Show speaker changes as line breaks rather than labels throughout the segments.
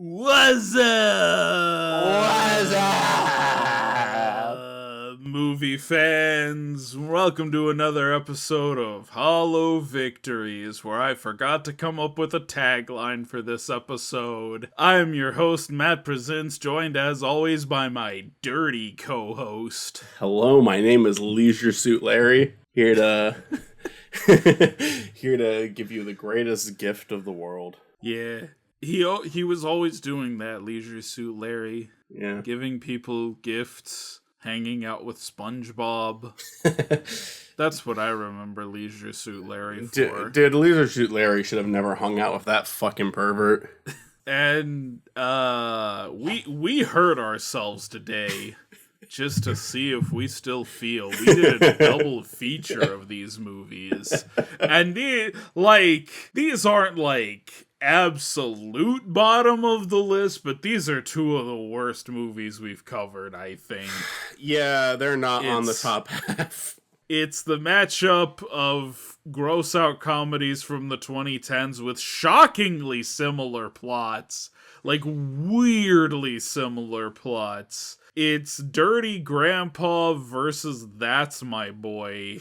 What's
What's up?
Movie fans? Welcome to another episode of Hollow Victories, where I forgot to come up with a tagline for this episode. I'm your host, Matt Presents, joined as always by my dirty co-host.
Hello, my name is Leisure Suit Larry, here to give you the greatest gift of the world.
Yeah. He was always doing that, Leisure Suit Larry.
Yeah.
Giving people gifts, hanging out with SpongeBob. That's what I remember Leisure Suit Larry for.
Dude, Leisure Suit Larry should have never hung out with that fucking pervert.
And we hurt ourselves today just to see if we still feel. We did a double feature of these movies. And these aren't like absolute bottom of the list, but these are two of the worst movies we've covered, I think.
Yeah, they're not on the top half.
It's the matchup of gross out comedies from the 2010s with shockingly similar plots. Like, weirdly similar plots. It's Dirty Grandpa versus That's My Boy.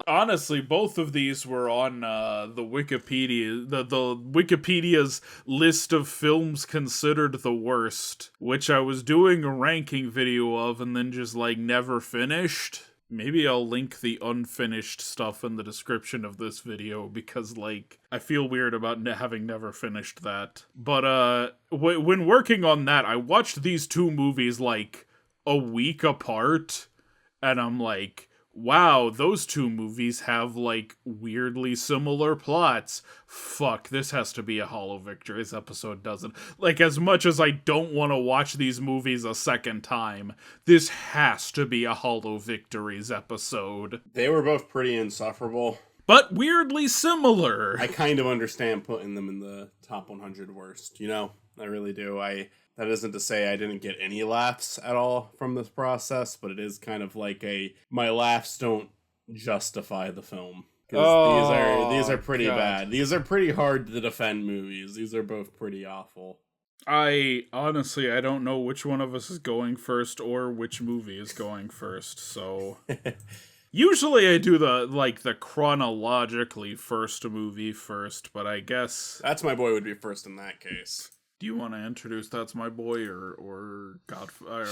Honestly, both of these were on the Wikipedia, the Wikipedia's list of films considered the worst, which I was doing a ranking video of and then just never finished. Maybe I'll link the unfinished stuff in the description of this video because, I feel weird about having never finished that. But, when working on that, I watched these two movies, a week apart, and I'm like, wow, those two movies have, weirdly similar plots. Fuck, this has to be a Hollow Victories episode, doesn't? As much as I don't want to watch these movies a second time, this has to be a Hollow Victories episode.
They were both pretty insufferable.
But weirdly similar.
I kind of understand putting them in the top 100 worst, I really do. That isn't to say I didn't get any laughs at all from this process, but it is kind of my laughs don't justify the film. These are pretty bad. These are pretty hard to defend movies. These are both pretty awful.
I don't know which one of us is going first or which movie is going first, so... Usually I do the chronologically first movie first, but I guess...
That's My Boy would be first in that case.
Do you want to introduce That's My Boy or Godfather?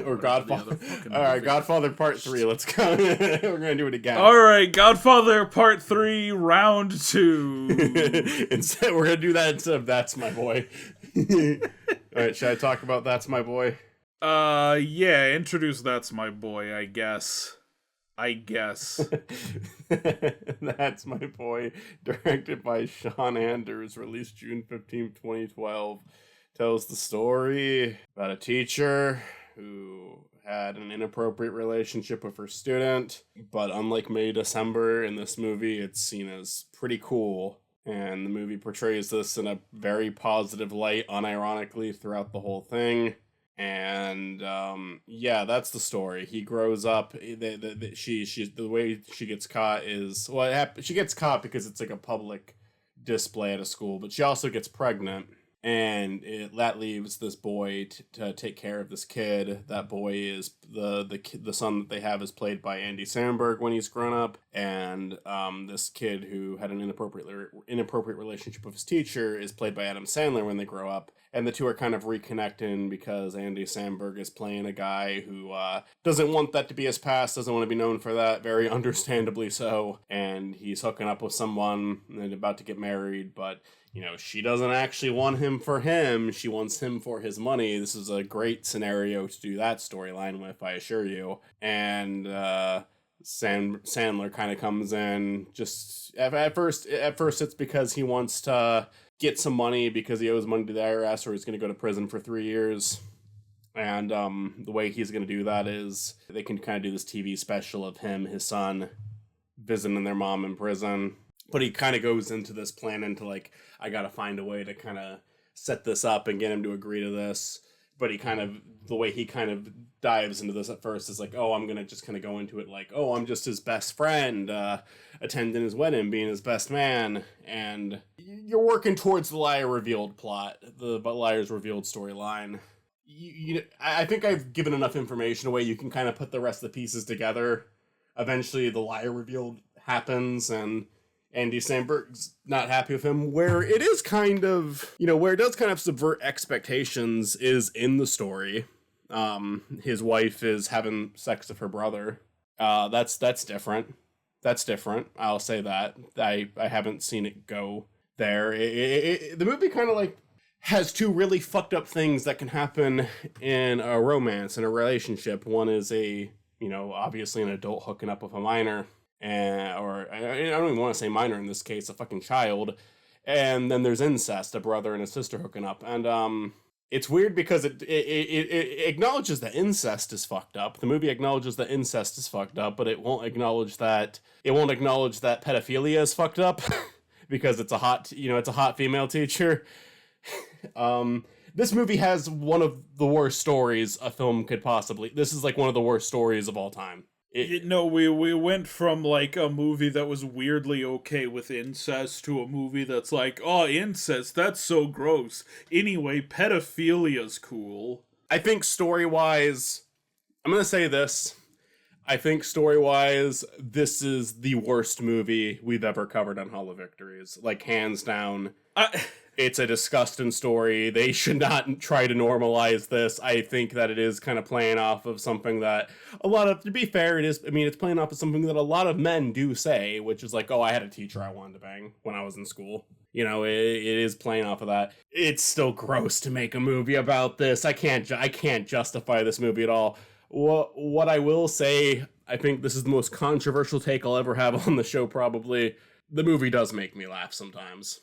Or Godfather. Alright, Godfather Part 3, let's go. We're gonna do it again.
Alright, Godfather Part 3, Round 2.
Instead, we're gonna do that instead of That's My Boy. Alright, should I talk about That's My Boy?
Yeah, introduce That's My Boy, I guess.
That's My Boy, directed by Sean Anders, released June 15th, 2012, tells the story about a teacher who had an inappropriate relationship with her student, but unlike May December in this movie, it's seen as pretty cool, and the movie portrays this in a very positive light, unironically, throughout the whole thing. And yeah, that's the story. He grows up. The way she gets caught is she gets caught because it's a public display at a school, but she also gets pregnant, and that leaves this boy to take care of this kid. That boy is the son that they have is played by Andy Samberg when he's grown up, and this kid who had an inappropriate relationship with his teacher is played by Adam Sandler when they grow up. And the two are kind of reconnecting because Andy Samberg is playing a guy who doesn't want that to be his past, doesn't want to be known for that, very understandably so. And he's hooking up with someone and about to get married, but, she doesn't actually want him for him. She wants him for his money. This is a great scenario to do that storyline with, I assure you. And Sandler kind of comes in just... At first it's because he wants to get some money because he owes money to the IRS or he's going to go to prison for 3 years. And the way he's going to do that is they can kind of do this TV special of him, his son, visiting their mom in prison. But he kind of goes into this plan into I got to find a way to kind of set this up and get him to agree to this. but the way he kind of dives into this at first is like, oh, I'm gonna just kind of go into it like, oh, I'm just his best friend, attending his wedding, being his best man, and you're working towards the liar revealed plot, the liar's revealed storyline. I think I've given enough information away. You can kind of put the rest of the pieces together. Eventually, the liar revealed happens, and Andy Samberg's not happy with him. Where it is kind of, where it does kind of subvert expectations is in the story. His wife is having sex with her brother. That's different. That's different. I'll say that. I haven't seen it go there. The movie kind of like has two really fucked up things that can happen in a romance, in a relationship. One is obviously an adult hooking up with a minor, or I don't even want to say minor in this case, a fucking child. And then there's incest, a brother and a sister hooking up. And it's weird because it acknowledges that incest is fucked up. The movie acknowledges that incest is fucked up, but it won't acknowledge that pedophilia is fucked up because it's a hot female teacher. This movie has one of the worst stories a film could possibly. This is like one of the worst stories of all time.
We went from like a movie that was weirdly okay with incest to a movie that's like, oh, incest, that's so gross. Anyway, pedophilia's cool.
I think story-wise, I'm gonna say this. I think story-wise, this is the worst movie we've ever covered on Hall of Victories. Like, hands down. It's a disgusting story. They should not try to normalize this. I think that it is kind of playing off of something that to be fair, it's playing off of something that a lot of men do say, which is like, oh, I had a teacher I wanted to bang when I was in school. It is playing off of that. It's still gross to make a movie about this. I can't justify this movie at all. What I will say, I think this is the most controversial take I'll ever have on the show, probably. The movie does make me laugh sometimes.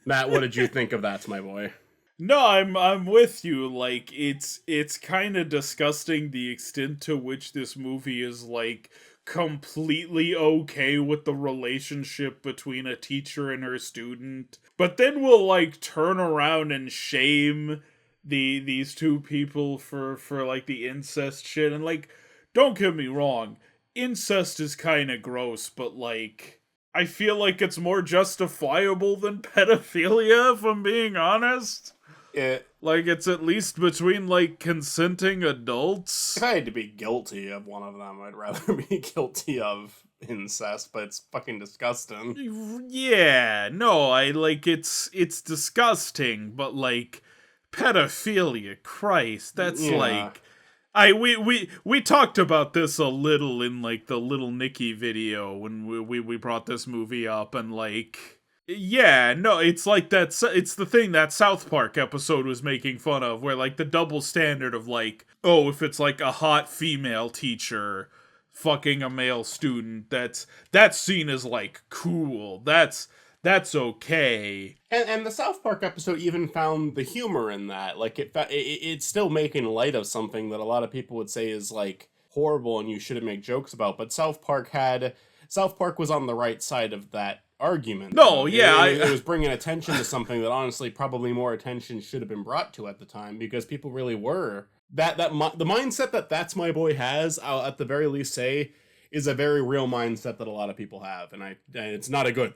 Matt, what did you think of that, my boy?
No, I'm with you. Like, it's kind of disgusting the extent to which this movie is like completely okay with the relationship between a teacher and her student, but then we'll like turn around and shame these two people for like the incest shit. And like, don't get me wrong, incest is kind of gross, but like, I feel like it's more justifiable than pedophilia, if I'm being honest. Like, it's at least between, like, consenting adults.
If I had to be guilty of one of them, I'd rather be guilty of incest, but it's fucking disgusting.
Yeah, no, it's disgusting, but, like, pedophilia, Christ, that's, like... We talked about this a little in like the Little Nicky video when we brought this movie up, and like, yeah, no, it's like it's the thing that South Park episode was making fun of, where like the double standard of like, oh, if it's like a hot female teacher fucking a male student, that's seen as like cool, that's okay.
And the South Park episode even found the humor in that. Like, it's still making light of something that a lot of people would say is, like, horrible and you shouldn't make jokes about. But South Park was on the right side of that argument.
No, yeah.
It was bringing attention to something that, honestly, probably more attention should have been brought to at the time, because people really were. The mindset that's my boy has, I'll at the very least say, is a very real mindset that a lot of people have, and it's not a good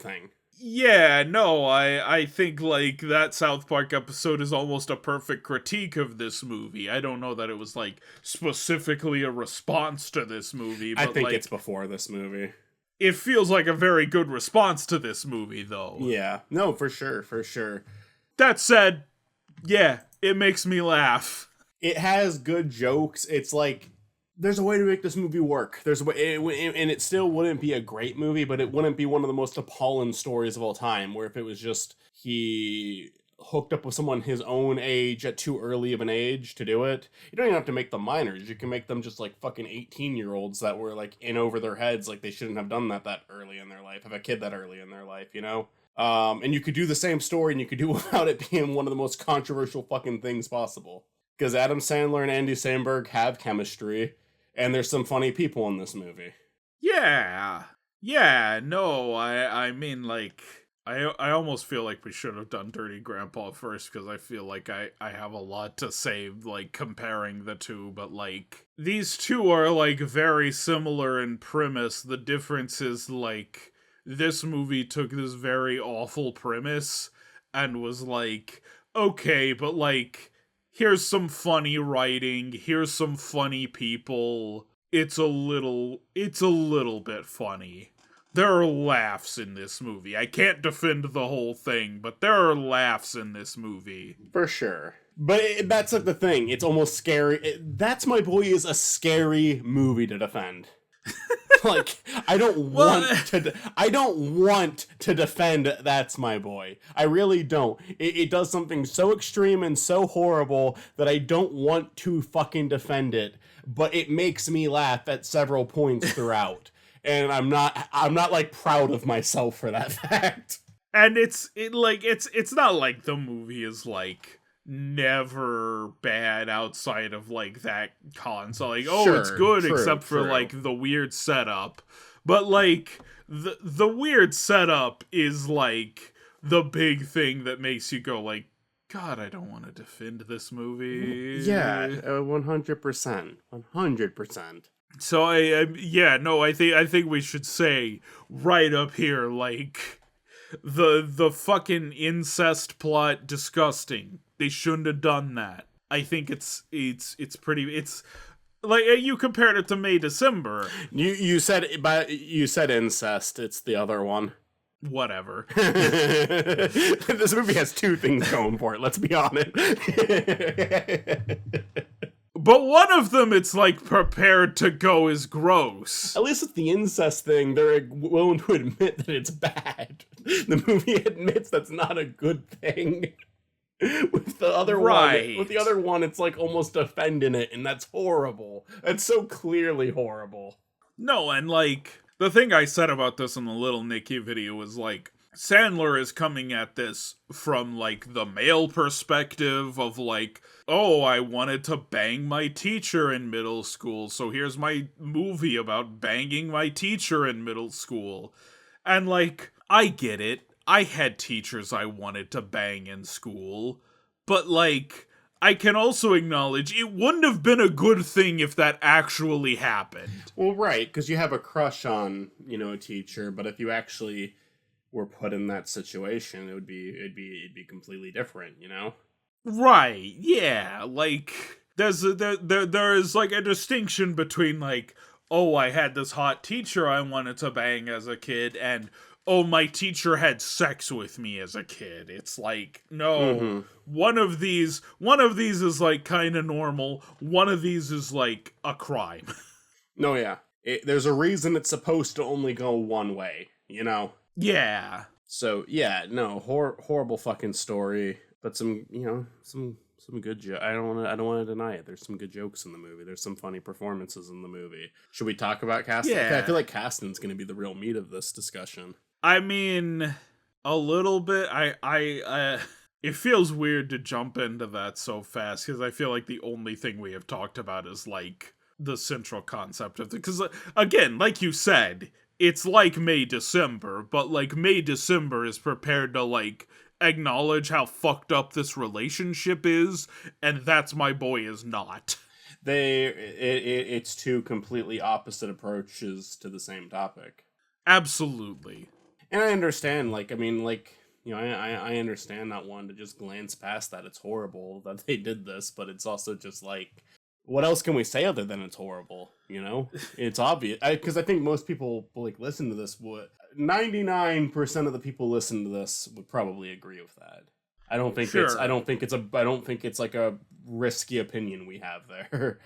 thing.
Yeah, no, I think like that South Park episode is almost a perfect critique of this movie. I don't know that it was like specifically a response to this movie, but
I think
like,
it's before this movie.
It feels like a very good response to this movie, though.
Yeah, no, for sure.
That said, yeah, it makes me laugh.
It has good jokes. It's like, there's a way to make this movie work. There's a way, and it still wouldn't be a great movie, but it wouldn't be one of the most appalling stories of all time, where if it was just he hooked up with someone his own age at too early of an age to do it, you don't even have to make them minors. You can make them just like fucking 18-year-olds that were like in over their heads, like they shouldn't have done that early in their life, have a kid that early in their life, you know? And you could do the same story, and you could do without it being one of the most controversial fucking things possible. Because Adam Sandler and Andy Samberg have chemistry, and there's some funny people in this movie.
Yeah, no, I mean, like, I almost feel like we should have done Dirty Grandpa first, because I feel like I have a lot to say, like, comparing the two, but, like, these two are, like, very similar in premise. The difference is, like, this movie took this very awful premise and was like, okay, but, like, here's some funny writing, here's some funny people, it's a little bit funny. There are laughs in this movie. I can't defend the whole thing, but there are laughs in this movie.
For sure. But that's like the thing. It's almost scary. That's My Boy is a scary movie to defend. Like, I don't want to defend That's My Boy. I really don't. It does something so extreme and so horrible that I don't want to fucking defend it, but it makes me laugh at several points throughout. And I'm not like proud of myself for that fact.
And it's not like the movie is like never bad outside of like that console. Like, oh,
Sure,
it's good
true,
except for
true.
like the weird setup. But like the weird setup is like the big thing that makes you go like, God, I don't want to defend this movie.
Yeah, 100%. 100%.
So I think we should say right up here, like, the fucking incest plot, disgusting. They shouldn't have done that. I think it's like, you compared it to May December.
You said incest. It's the other one.
Whatever.
This movie has two things going for it. Let's be honest.
But one of them, it's like prepared to go is gross.
At least with the incest thing, they're willing to admit that it's bad. The movie admits that's not a good thing. With the other one, it's like almost defending it, and that's horrible. That's so clearly horrible.
No, and like, the thing I said about this in the Little Nicky video was like, Sandler is coming at this from like the male perspective of like, oh, I wanted to bang my teacher in middle school, so here's my movie about banging my teacher in middle school. And like, I get it. I had teachers I wanted to bang in school. But like, I can also acknowledge it wouldn't have been a good thing if that actually happened.
Well, right, because you have a crush on, a teacher, but if you actually were put in that situation, it'd be completely different,
Right, yeah, like, there is like a distinction between like, oh, I had this hot teacher I wanted to bang as a kid, and oh, my teacher had sex with me as a kid. It's like, no, one of these is like kind of normal, one of these is like a crime.
No, yeah. There's a reason it's supposed to only go one way,
Yeah.
So, yeah, no, horrible fucking story, but some good I don't want to deny it. There's some good jokes in the movie. There's some funny performances in the movie. Should we talk about casting?
Yeah.
I feel like casting's going to be the real meat of this discussion.
I mean, a little bit. It feels weird to jump into that so fast, because I feel like the only thing we have talked about is like the central concept of it. Because again, like you said, it's like May December, but like May December is prepared to like acknowledge how fucked up this relationship is, and That's My Boy is not.
It's two completely opposite approaches to the same topic.
Absolutely.
And I understand, I understand not wanting to just glance past that. It's horrible that they did this, but it's also just like, what else can we say other than it's horrible? It's obvious. Because I think most people listen to this. 99% of the people listen to this would probably agree with that. I don't think it's like a risky opinion we have there.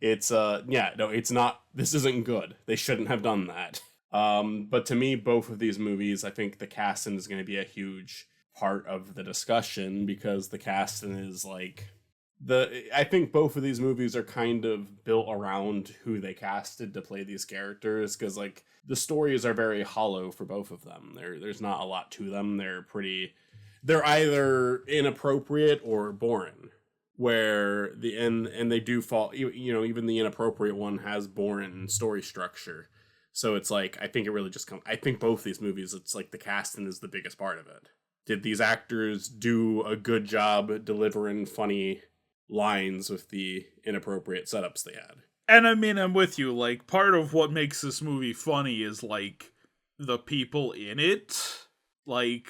It's it's not. This isn't good. They shouldn't have done that. But to me, both of these movies, I think the casting is going to be a huge part of the discussion, because the casting is I think both of these movies are kind of built around who they casted to play these characters, because the stories are very hollow for both of them. There's not a lot to them. They're either inappropriate or boring, where and they do fall, even the inappropriate one has boring story structure. So it's like, I think it really just comes. I think both these movies, it's like the casting is the biggest part of it. Did these actors do a good job at delivering funny lines with the inappropriate setups they had?
And I mean, I'm with you. Like, part of what makes this movie funny is, like, the people in it. Like,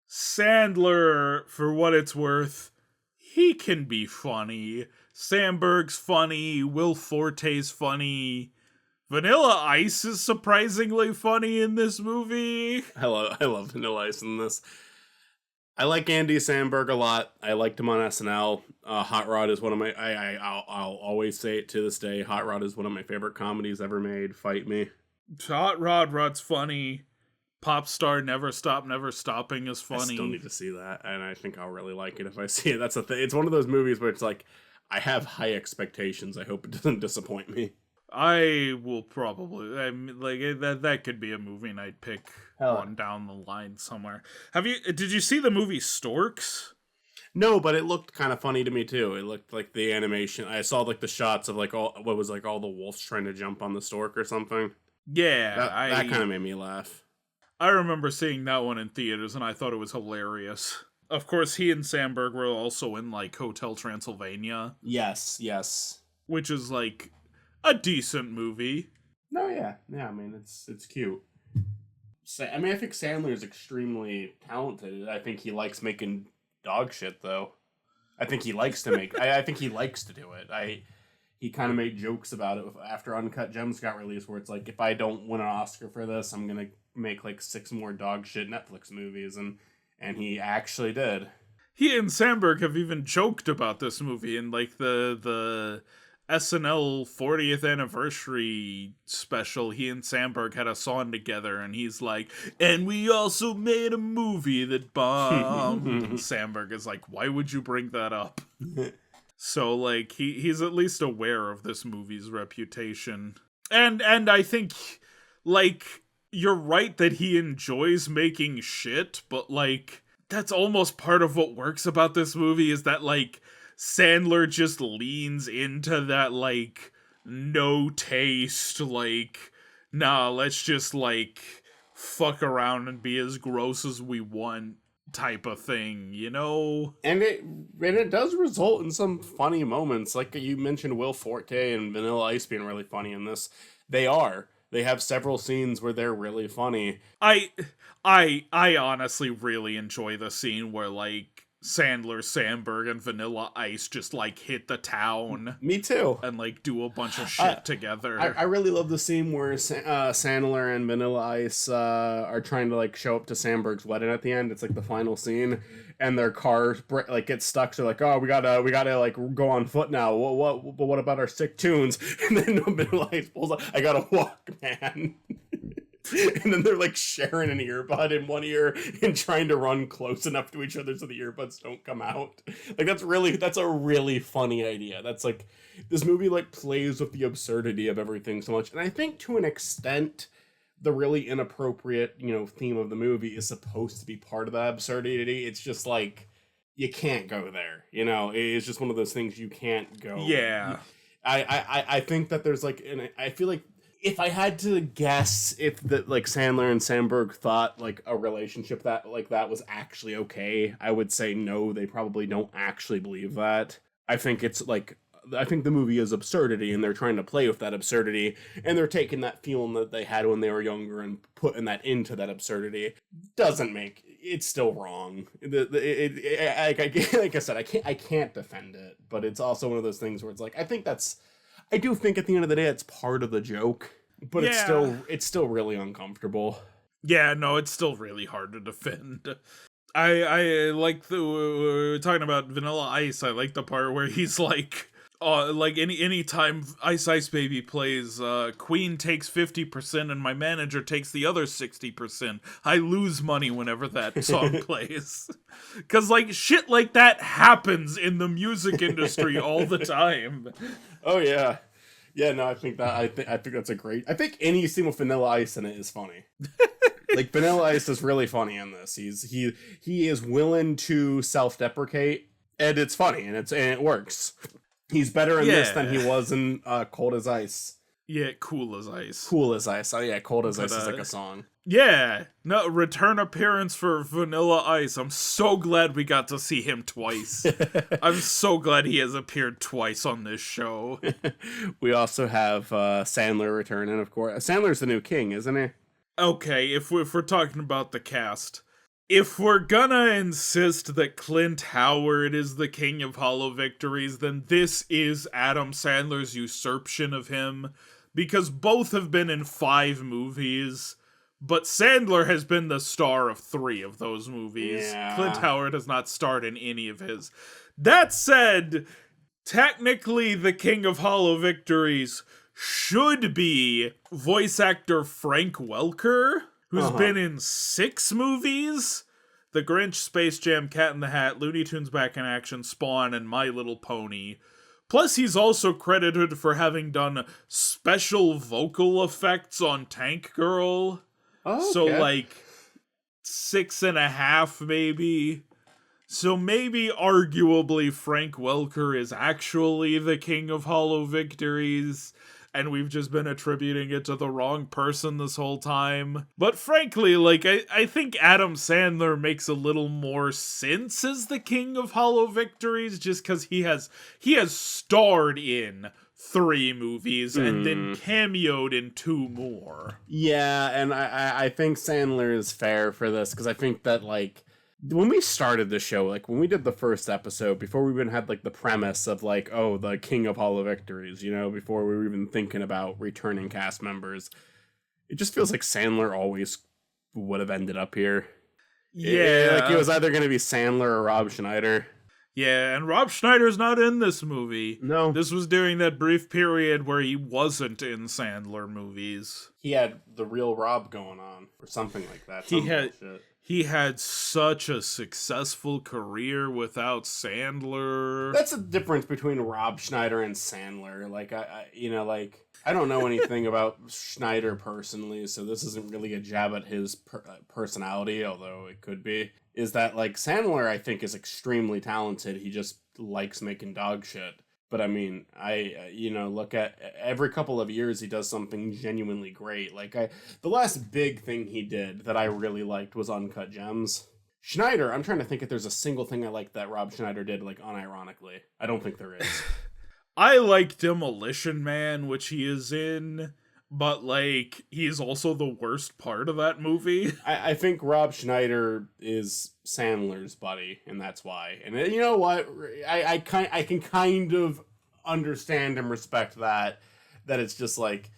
Sandler, for what it's worth, he can be funny. Sandberg's funny. Will Forte's funny. Vanilla Ice is surprisingly funny in this movie.
I love Vanilla Ice in this. I like Andy Samberg a lot. I liked him on SNL. Hot Rod is one of my. I'll always say it to this day. Hot Rod is one of my favorite comedies ever made. Fight me.
Rod's funny. Pop Star Never Stop Never Stopping is funny.
I still need to see that, and I think I'll really like it if I see it. That's the thing. It's one of those movies where it's like, I have high expectations. I hope it doesn't disappoint me.
I will probably, I mean, like, that could be a movie night pick on down the line somewhere. Did you see the movie Storks?
No, but it looked kind of funny to me too. It looked like the animation. I saw like the shots of like all the wolves trying to jump on the stork or something.
Yeah,
that kind of made me laugh.
I remember seeing that one in theaters and I thought it was hilarious. Of course, he and Sandberg were also in like Hotel Transylvania.
Yes.
Which is like a decent movie.
No, yeah. I mean, it's cute. I mean, I think Sandler is extremely talented. I think he likes making dog shit, though. I think he likes to make. I think he likes to do it. He kind of made jokes about it after Uncut Gems got released, where it's like, if I don't win an Oscar for this, I'm gonna make like 6 more dog shit Netflix movies, and he actually did.
He and Sandberg have even joked about this movie in like the SNL 40th anniversary special. He and Sandberg had a song together, and he's like, and we also made a movie that bombed. And Sandberg is like, why would you bring that up? So, like, he's at least aware of this movie's reputation. And I think, like, you're right that he enjoys making shit, but, like, that's almost part of what works about this movie is that, like, Sandler just leans into that, like, no taste, like, nah, let's just, like, fuck around and be as gross as we want type of thing, you know?
And it does result in some funny moments. Like you mentioned Will Forte and Vanilla Ice being really funny in this. They have several scenes where they're really funny.
I honestly really enjoy the scene where, like, Sandler, Sandberg, and Vanilla Ice just, like, hit the town.
Me too.
And, like, do a bunch of shit together.
I really love the scene where Sandler and Vanilla Ice are trying to, like, show up to Sandberg's wedding at the end. It's, like, the final scene. And their car, like, gets stuck. So, like, oh, we gotta, like, go on foot now. But what about our sick tunes? And then Vanilla Ice pulls up, I gotta walk, man. And then they're like sharing an earbud in one ear and trying to run close enough to each other so the earbuds don't come out. Like that's a really funny idea. That's like this movie like plays with the absurdity of everything so much. And I think to an extent the really inappropriate, theme of the movie is supposed to be part of that absurdity. It's just like you can't go there. It's just one of those things you can't go.
Yeah.
I think that there's like, and I feel like if I had to guess if like Sandler and Sandberg thought like a relationship that was actually okay, I would say no, they probably don't actually believe that. I think the movie is absurdity and they're trying to play with that absurdity and they're taking that feeling that they had when they were younger and putting that into that absurdity. It's still wrong. Like I said, I can't defend it, but it's also one of those things where it's like, I do think at the end of the day it's part of the joke, but
yeah.
it's still really uncomfortable.
Yeah, no, it's still really hard to defend. I like we're talking about Vanilla Ice. I like the part where he's like any time Ice Baby plays, Queen takes 50% and my manager takes the other 60%. I lose money whenever that song plays. 'Cause like shit like that happens in the music industry all the time.
Oh yeah. Yeah, no, I think that's a great. I think any scene with Vanilla Ice in it is funny. Like Vanilla Ice is really funny in this. He is willing to self-deprecate and it's funny and it works. He's better in this than he was in Cold as Ice.
Yeah, Cool as Ice.
Cool as Ice. Oh yeah, Cold as
But,
Ice is like a song.
Yeah, no, return appearance for Vanilla Ice. I'm so glad we got to see him twice. I'm so glad he has appeared twice on this show.
We also have Sandler returning, of course. Sandler's the new king, isn't he?
Okay, if we're talking about the cast, if we're gonna insist that Clint Howard is the king of Hollow Victories, then this is Adam Sandler's usurpation of him, because both have been in 5 movies, but Sandler has been the star of 3 of those movies.
Yeah.
Clint Howard has not starred in any of his. That said, technically the king of Hollow Victories should be voice actor Frank Welker, who's been in 6 movies: The Grinch, Space Jam, Cat in the Hat, Looney Tunes Back in Action, Spawn, and My Little Pony. Plus, he's also credited for having done special vocal effects on Tank Girl.
Oh, okay.
So, like, 6.5 maybe. So maybe, arguably, Frank Welker is actually the king of Hollow Victories, and we've just been attributing it to the wrong person this whole time. But frankly, like, I think Adam Sandler makes a little more sense as the king of Hollow Victories, just because he has starred in 3 movies and then cameoed in 2 more.
Yeah, and I think Sandler is fair for this, because I think that, like, when we started the show, like, when we did the first episode, before we even had, like, the premise of, like, oh, the king of Hollow Victories, you know, before we were even thinking about returning cast members, it just feels like Sandler always would have ended up here.
Yeah.
Like, it was either going to be Sandler or Rob Schneider.
Yeah, and Rob Schneider's not in this movie.
No.
This was during that brief period where he wasn't in Sandler movies.
He had the real Rob going on, or something like that.
He had such a successful career without Sandler.
That's the difference between Rob Schneider and Sandler. Like, I don't know anything about Schneider personally, so this isn't really a jab at his personality, although it could be. Is that, like, Sandler, I think, is extremely talented. He just likes making dog shit. But I mean, look at every couple of years he does something genuinely great. Like, the last big thing he did that I really liked was Uncut Gems. Schneider, I'm trying to think if there's a single thing I like that Rob Schneider did, like, unironically. I don't think there is.
I like Demolition Man, which he is in, but, like, he's also the worst part of that movie.
I think Rob Schneider is Sandler's buddy, and that's why. And you know what? I can kind of understand and respect that it's just like,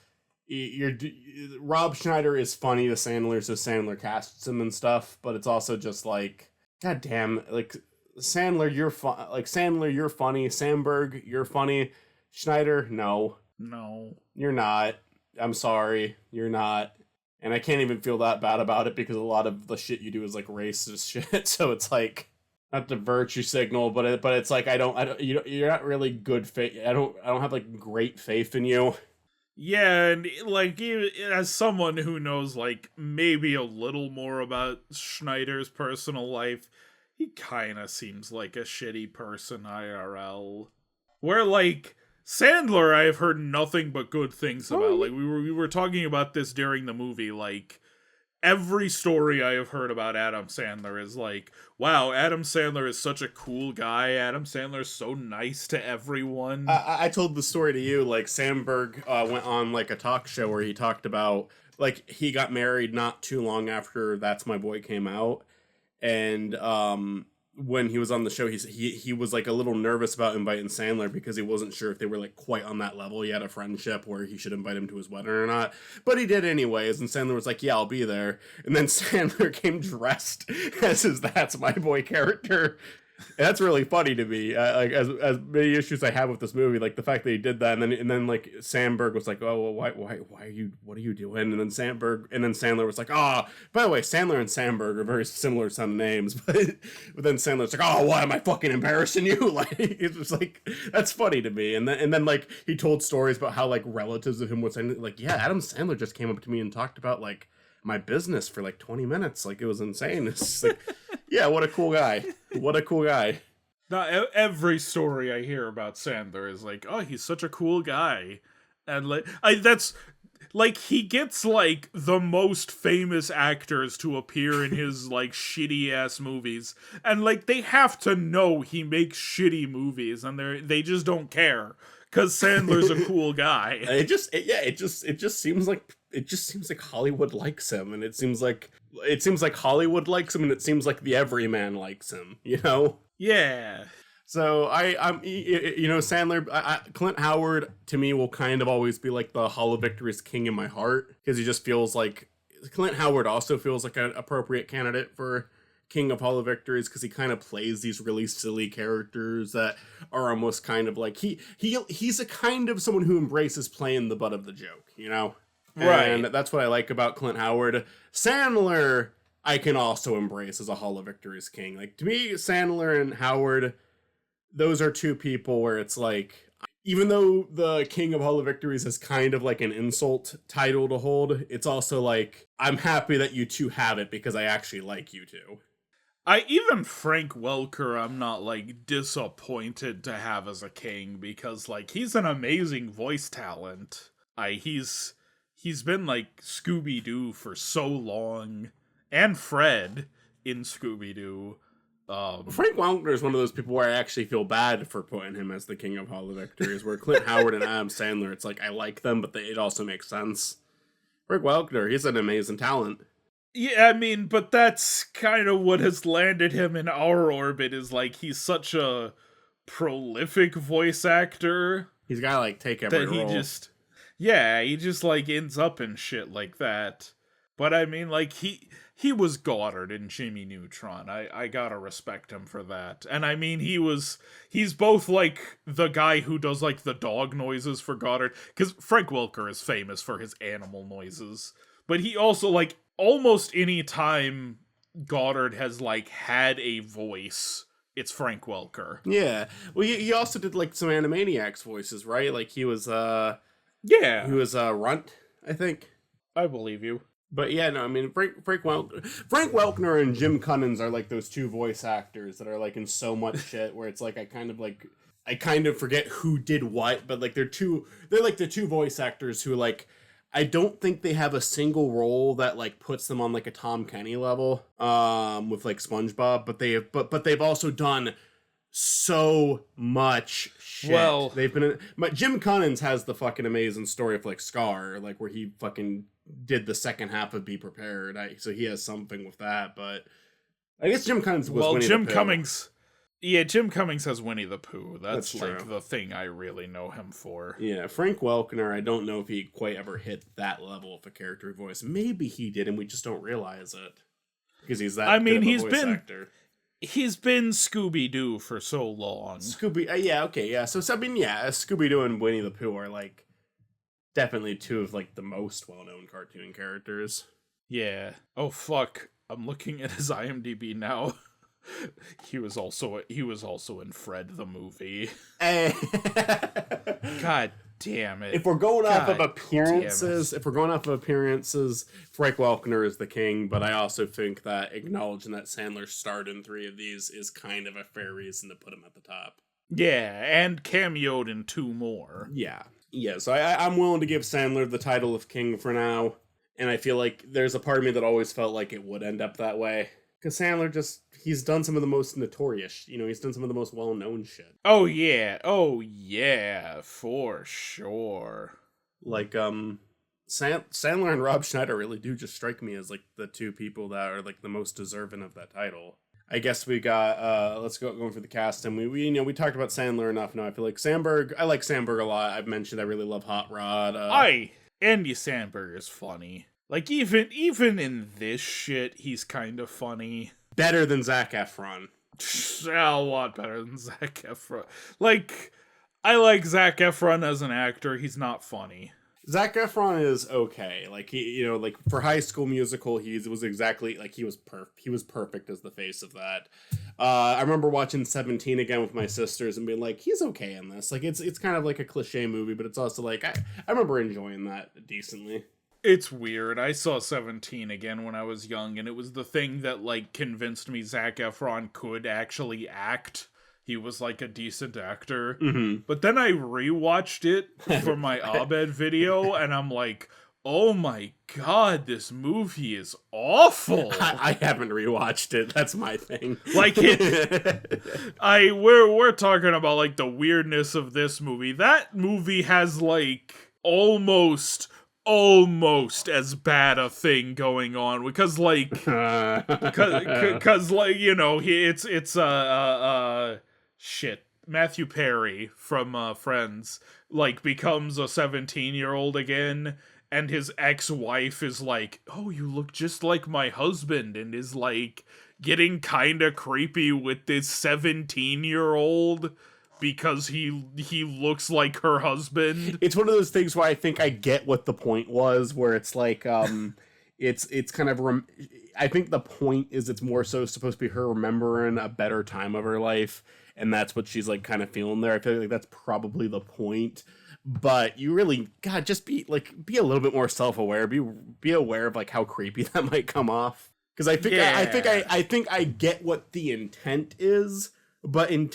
Rob Schneider is funny to Sandler, so Sandler casts him and stuff, but it's also just like, god damn, like, Sandler, you're Sandler, you're funny. Sandberg, you're funny. Schneider, no, you're not. I'm sorry, you're not. And I can't even feel that bad about it, because a lot of the shit you do is, like, racist shit. So it's like, not the virtue signal, but it's like, you're not really good faith. I don't have, like, great faith in you.
Yeah, and, like, as someone who knows, like, maybe a little more about Schneider's personal life, he kind of seems like a shitty person IRL. Where, like, Sandler, I have heard nothing but good things about. Like, we were talking about this during the movie. Like, every story I have heard about Adam Sandler is like, wow, Adam Sandler is such a cool guy. Adam Sandler is so nice to everyone.
I told the story to you. Like, Sandberg went on, like, a talk show where he talked about, like, he got married not too long after That's My Boy came out. And when he was on the show, he was, like, a little nervous about inviting Sandler, because he wasn't sure if they were, like, quite on that level. He had a friendship where he should invite him to his wedding or not, but he did anyways. And Sandler was like, yeah, I'll be there. And then Sandler came dressed as his That's My Boy character. And that's really funny to me. Like, as many issues I have with this movie, like, the fact that he did that, and then like, Sandberg was like, oh, well, why are you, what are you doing? And then Sandler was like, oh, by the way, Sandler and Sandberg are very similar son names, but then Sandler's like, oh, why am I fucking embarrassing you? Like, it was like, that's funny to me. And then like, he told stories about how, like, relatives of him would say, like, yeah, Adam Sandler just came up to me and talked about, like, my business for, like, 20 minutes. Like, it was insane. It's just like, yeah, what a cool guy. What a cool guy.
Now, every story I hear about Sandler is like, oh, he's such a cool guy. And that's like he gets like the most famous actors to appear in his like shitty ass movies, and like they have to know he makes shitty movies, and they just don't care because Sandler's a cool guy.
It just seems like Hollywood likes him, and it seems like Hollywood likes him, and it seems like the everyman likes him, you know?
Yeah.
So Sandler, Clint Howard to me will kind of always be like the Hall of Victories king in my heart, because he just feels like Clint Howard also feels like an appropriate candidate for king of Hall of Victories, because he kind of plays these really silly characters that are almost kind of like he's a kind of someone who embraces playing the butt of the joke, you know?
Right.
And that's what I like about Clint Howard. Sandler, I can also embrace as a Hall of Victories king. Like, to me, Sandler and Howard, those are two people where it's like, even though the King of Hall of Victories is kind of like an insult title to hold, it's also like, I'm happy that you two have it because I actually like you two.
Even Frank Welker, I'm not like disappointed to have as a king, because like he's an amazing voice talent. He's been like Scooby-Doo for so long, and Fred in Scooby-Doo.
Frank Welker is one of those people where I actually feel bad for putting him as the king of Hall of Victories, where Clint Howard and Adam Sandler, it's like, I like them, but it also makes sense. Frank Welker, he's an amazing talent.
Yeah, I mean, but that's kind of what has landed him in our orbit, is like he's such a prolific voice actor.
He's gotta like take every
that he
role.
he just like ends up in shit like that. But I mean, like he was Goddard in Jimmy Neutron. I gotta respect him for that. And I mean, he's both like the guy who does like the dog noises for Goddard, because Frank Welker is famous for his animal noises, but he also, like, almost any time Goddard has like had a voice, it's Frank Welker.
Yeah. Well, he also did like some Animaniacs voices, right? Like he was
Yeah,
he was Runt, I think.
I believe you.
But yeah, no, I mean Frank Welker and Jim Cummins are like those two voice actors that are like in so much shit where it's like I kind of forget who did what, but like they're like the two voice actors who, like, I don't think they have a single role that like puts them on like a Tom Kenny level with like SpongeBob, but they've also done so much shit.
Well,
they've been Jim Cummins has the fucking amazing story of like Scar, like where he fucking did the second half of Be Prepared. So he has something with that, but I guess Jim Cummins was Winnie
Jim
the Pooh.
Cummings. Yeah, Jim Cummings has Winnie the Pooh. That's like
true.
the thing I really know him for.
Yeah, Frank Welker, I don't know if he quite ever hit that level of a character voice. Maybe he did, and we just don't realize it because he's that. Actor.
He's been Scooby-Doo for so long.
Scooby-Doo and Winnie the Pooh are like definitely two of like the most well-known cartoon characters.
Yeah. Oh fuck! I'm looking at his IMDb now. He was also in Fred the movie. God damn it!
If we're going off of appearances, Frank Welker is the king. But I also think that acknowledging that Sandler starred in 3 of these is kind of a fair reason to put him at the top.
Yeah, and cameoed in 2 more.
Yeah. So I'm willing to give Sandler the title of king for now, and I feel like there's a part of me that always felt like it would end up that way. Because Sandler he's done some of the most notorious, he's done some of the most well-known shit.
Oh yeah, for sure.
Like, Sandler and Rob Schneider really do just strike me as, like, the 2 people that are, like, the most deserving of that title. I guess we got, let's go going for the cast, and we talked about Sandler enough now. I feel like I like Sandberg a lot. I've mentioned I really love Hot Rod.
Andy Samberg is funny. Like, even in this shit, he's kind of funny.
Better than Zac Efron.
A lot better than Zac Efron. Like, I like Zac Efron as an actor. He's not funny.
Zac Efron is okay. Like, he, like for High School Musical, he was exactly like he was perfect as the face of that. I remember watching 17 again with my sisters and being like, he's okay in this. Like, it's kind of like a cliche movie, but it's also like I remember enjoying that decently.
It's weird. I saw 17 again when I was young, and it was the thing that, like, convinced me Zac Efron could actually act. he was like a decent actor.
Mm-hmm.
But then I rewatched it for my Abed video, and I'm like, oh my god, this movie is awful.
I haven't rewatched it. That's my thing.
Like we're talking about like the weirdness of this movie. That movie has like almost as bad a thing going on because like because like it's shit, Matthew Perry from Friends like becomes a 17-year-old again, and his ex-wife is like, oh, you look just like my husband, and is like getting kind of creepy with this 17-year-old because he looks like her husband.
It's one of those things where I think I get what the point was, where it's like it's kind of I think the point is it's more so supposed to be her remembering a better time of her life, and that's what she's like kind of feeling there. I feel like that's probably the point. But you really God, just be a little bit more self-aware. Be aware of like how creepy that might come off. Because I think I get what the intent is, but I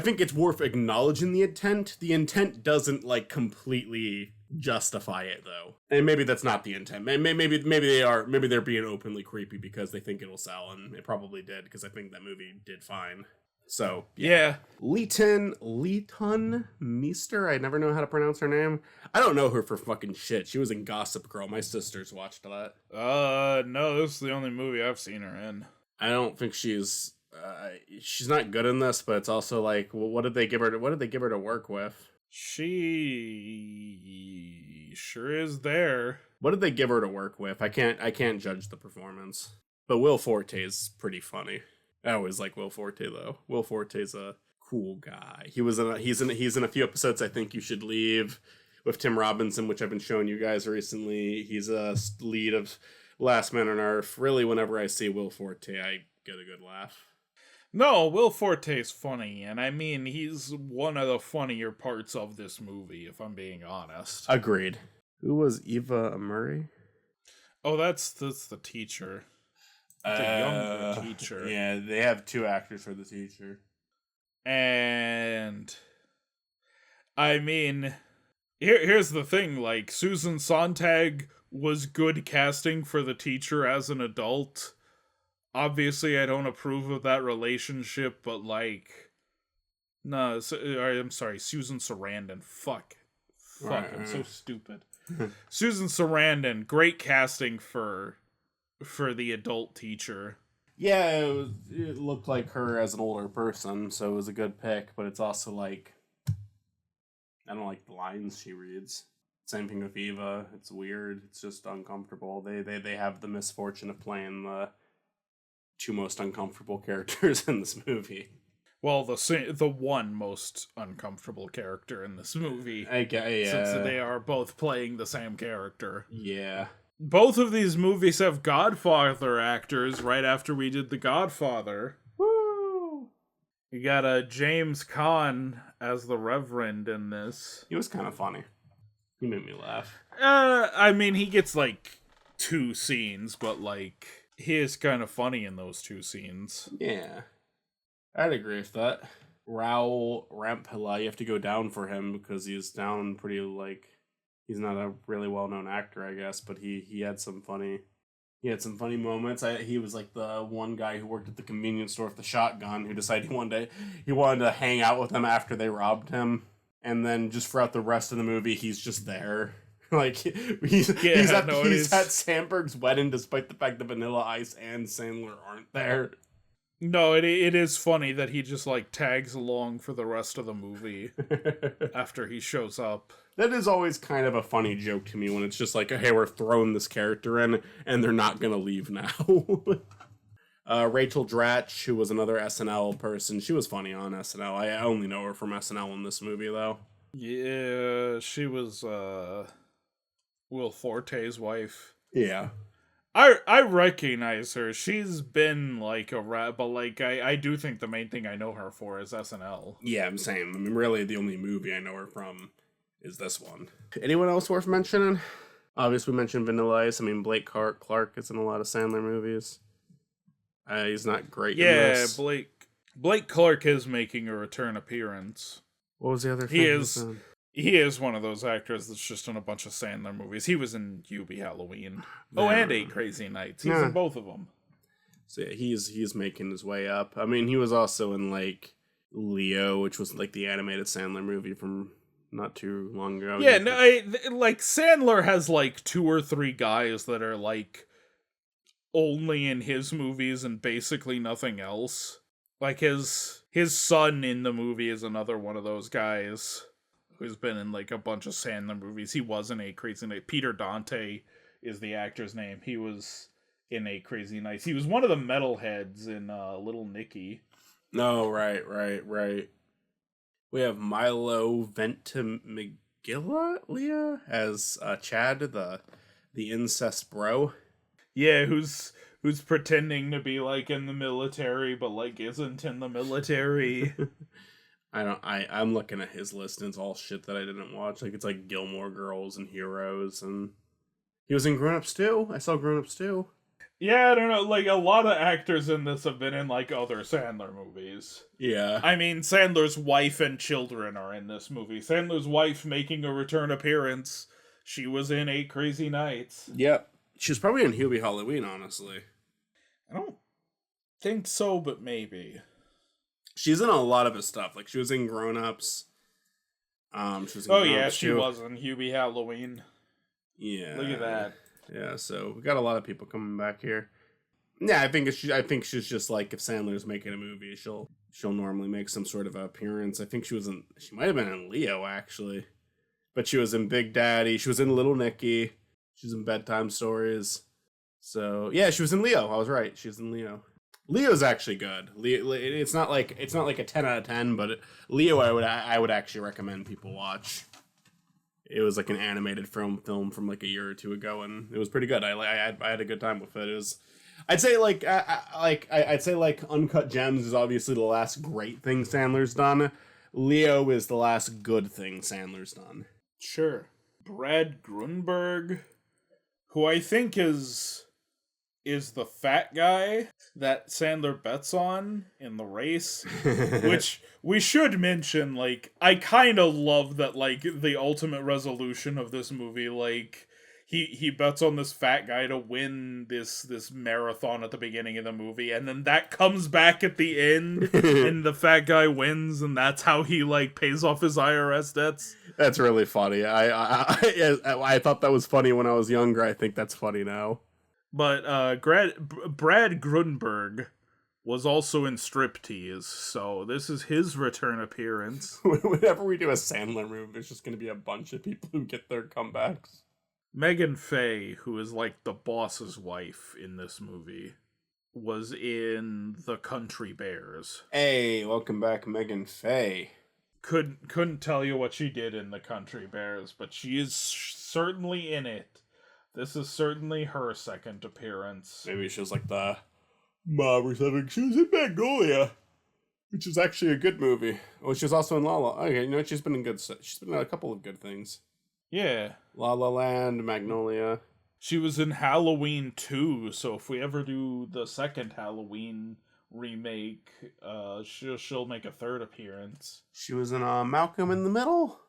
think it's worth acknowledging the intent. The intent doesn't like completely justify it though, and maybe that's not the intent. Maybe they're being openly creepy because they think it'll sell, and it probably did because I think that movie did fine. So
yeah.
Leighton Meester. I never know how to pronounce her name. I don't know her for fucking shit. She was in Gossip Girl. My sisters watched that.
No, this is the only movie I've seen her in.
I don't think she's not good in this, but it's also like, well, what did they give her to work with?
She sure is there.
What did they give her to work with? I can't judge the performance. But Will Forte's pretty funny. I always like Will Forte though. Will Forte's a cool guy. He's in a few episodes I Think You Should Leave with Tim Robinson, which I've been showing you guys recently. He's a lead of Last Man on Earth. Really, whenever I see Will Forte, I get a good laugh.
No, Will Forte's funny, and I mean, he's one of the funnier parts of this movie, if I'm being honest.
Agreed. Who was Eva Murray?
Oh, that's the teacher. The younger teacher.
Yeah, they have two actors for the teacher.
And I mean, here's the thing, like, Susan Sontag was good casting for the teacher as an adult. Obviously, I don't approve of that relationship, but like, no, I'm sorry, Susan Sarandon. Fuck,
Right.
I'm so stupid. Susan Sarandon, great casting for the adult teacher.
Yeah, it looked like her as an older person, so it was a good pick, but it's also like, I don't like the lines she reads. Same thing with Eva. It's weird. It's just uncomfortable. They have the misfortune of playing the two most uncomfortable characters in this movie.
Well, the one most uncomfortable character in this movie.
Yeah.
Since they are both playing the same character.
Yeah.
Both of these movies have Godfather actors right after we did The Godfather.
Woo!
You got James Caan as the Reverend in this.
He was kind of funny. He made me laugh.
I mean, he gets like 2 scenes, but like, he is kind of funny in those 2 scenes.
Yeah. I'd agree with that. Raul Rampilla, you have to go down for him because he's down pretty like, he's not a really well-known actor, I guess, but he had some funny moments. He was like the one guy who worked at the convenience store with the shotgun who decided he wanted to hang out with them after they robbed him, and then just throughout the rest of the movie he's just there. Like he's at Sandberg's wedding despite the fact that Vanilla Ice and Sandler aren't there.
No, it is funny that he just like tags along for the rest of the movie after he shows up.
That is always kind of a funny joke to me when it's just like, hey, we're throwing this character in and they're not gonna leave now. Rachel Dratch, who was another SNL person, she was funny on SNL. I only know her from SNL in this movie though.
Yeah, she was Will Forte's wife.
Yeah.
I recognize her. She's been like a rap, but like I do think the main thing I know her for is SNL.
Yeah, I'm saying. I mean, really, the only movie I know her from is this one. Anyone else worth mentioning? Obviously, we mentioned Vanilla Ice. I mean, Blake Clark is in a lot of Sandler movies. He's not great in this.
Blake Blake Clark is making a return appearance.
What was the other thing?
He is one of those actors that's just in a bunch of Sandler movies. He was in Hubie Halloween. Oh, and 8 Crazy Nights. He's in both of them.
So yeah, he's making his way up. I mean, he was also in like Leo, which was like the animated Sandler movie from not too long ago.
Yeah, no, like Sandler has like 2 or 3 guys that are like only in his movies and basically nothing else. Like his son in the movie is another one of those guys who's been in like a bunch of Sandler movies. He was in 8 Crazy Nights. Peter Dante is the actor's name. He was in 8 Crazy Nights. He was one of the metalheads in Little Nicky.
No, right. We have Milo Ventimiglia as Chad, the incest bro.
Yeah, who's pretending to be like in the military, but like isn't in the military.
I'm looking at his list and it's all shit that I didn't watch. Like it's like Gilmore Girls and Heroes, and he was in Grown Ups too. I saw Grown Ups too.
Yeah, I don't know. Like, a lot of actors in this have been in, like, other Sandler movies.
Yeah.
I mean, Sandler's wife and children are in this movie. Sandler's wife making a return appearance. She was in 8 Crazy Nights.
Yep. She was probably in Hubie Halloween, honestly.
I don't think so, but maybe.
She's in a lot of his stuff. Like, she was in Grown Ups. She was in
she was in Hubie Halloween.
Yeah.
Look at that.
Yeah, so we got a lot of people coming back here. Yeah, I think she's just like, if Sandler's making a movie, she'll normally make some sort of appearance. I think she might have been in Leo actually, but she was in Big Daddy. She was in Little Nicky. She was in Bedtime Stories. So yeah, she was in Leo. I was right. She was in Leo. Leo's actually good. Leo, it's not like a 10 out of 10, but Leo I would actually recommend people watch. It was like an animated film from like a year or two ago, and it was pretty good. I had a good time with it. It was, I'd say like Uncut Gems is obviously the last great thing Sandler's done. Leo is the last good thing Sandler's done.
Sure. Brad Grunberg, who I think is the fat guy that Sandler bets on in the race, which we should mention, like, I kind of love that, like, the ultimate resolution of this movie, like, he bets on this fat guy to win this marathon at the beginning of the movie, and then that comes back at the end, and the fat guy wins, and that's how he, like, pays off his IRS debts.
That's really funny. I thought that was funny when I was younger. I think that's funny now.
But Brad Grunberg was also in Striptease, so this is his return appearance.
Whenever we do a Sandler movie, it's just going to be a bunch of people who get their comebacks.
Megan Faye, who is like the boss's wife in this movie, was in The Country Bears.
Hey, welcome back, Megan Faye.
Couldn't tell you what she did in The Country Bears, but she is certainly in it. This is certainly her second appearance.
Maybe she was like the mom or something. She was in Magnolia, which is actually a good movie. Oh, she was also in La La. Okay, you know what? She's been in a couple of good things.
Yeah.
La La Land, Magnolia.
She was in Halloween 2, so if we ever do the second Halloween remake, she'll make a third appearance.
She was in Malcolm in the Middle.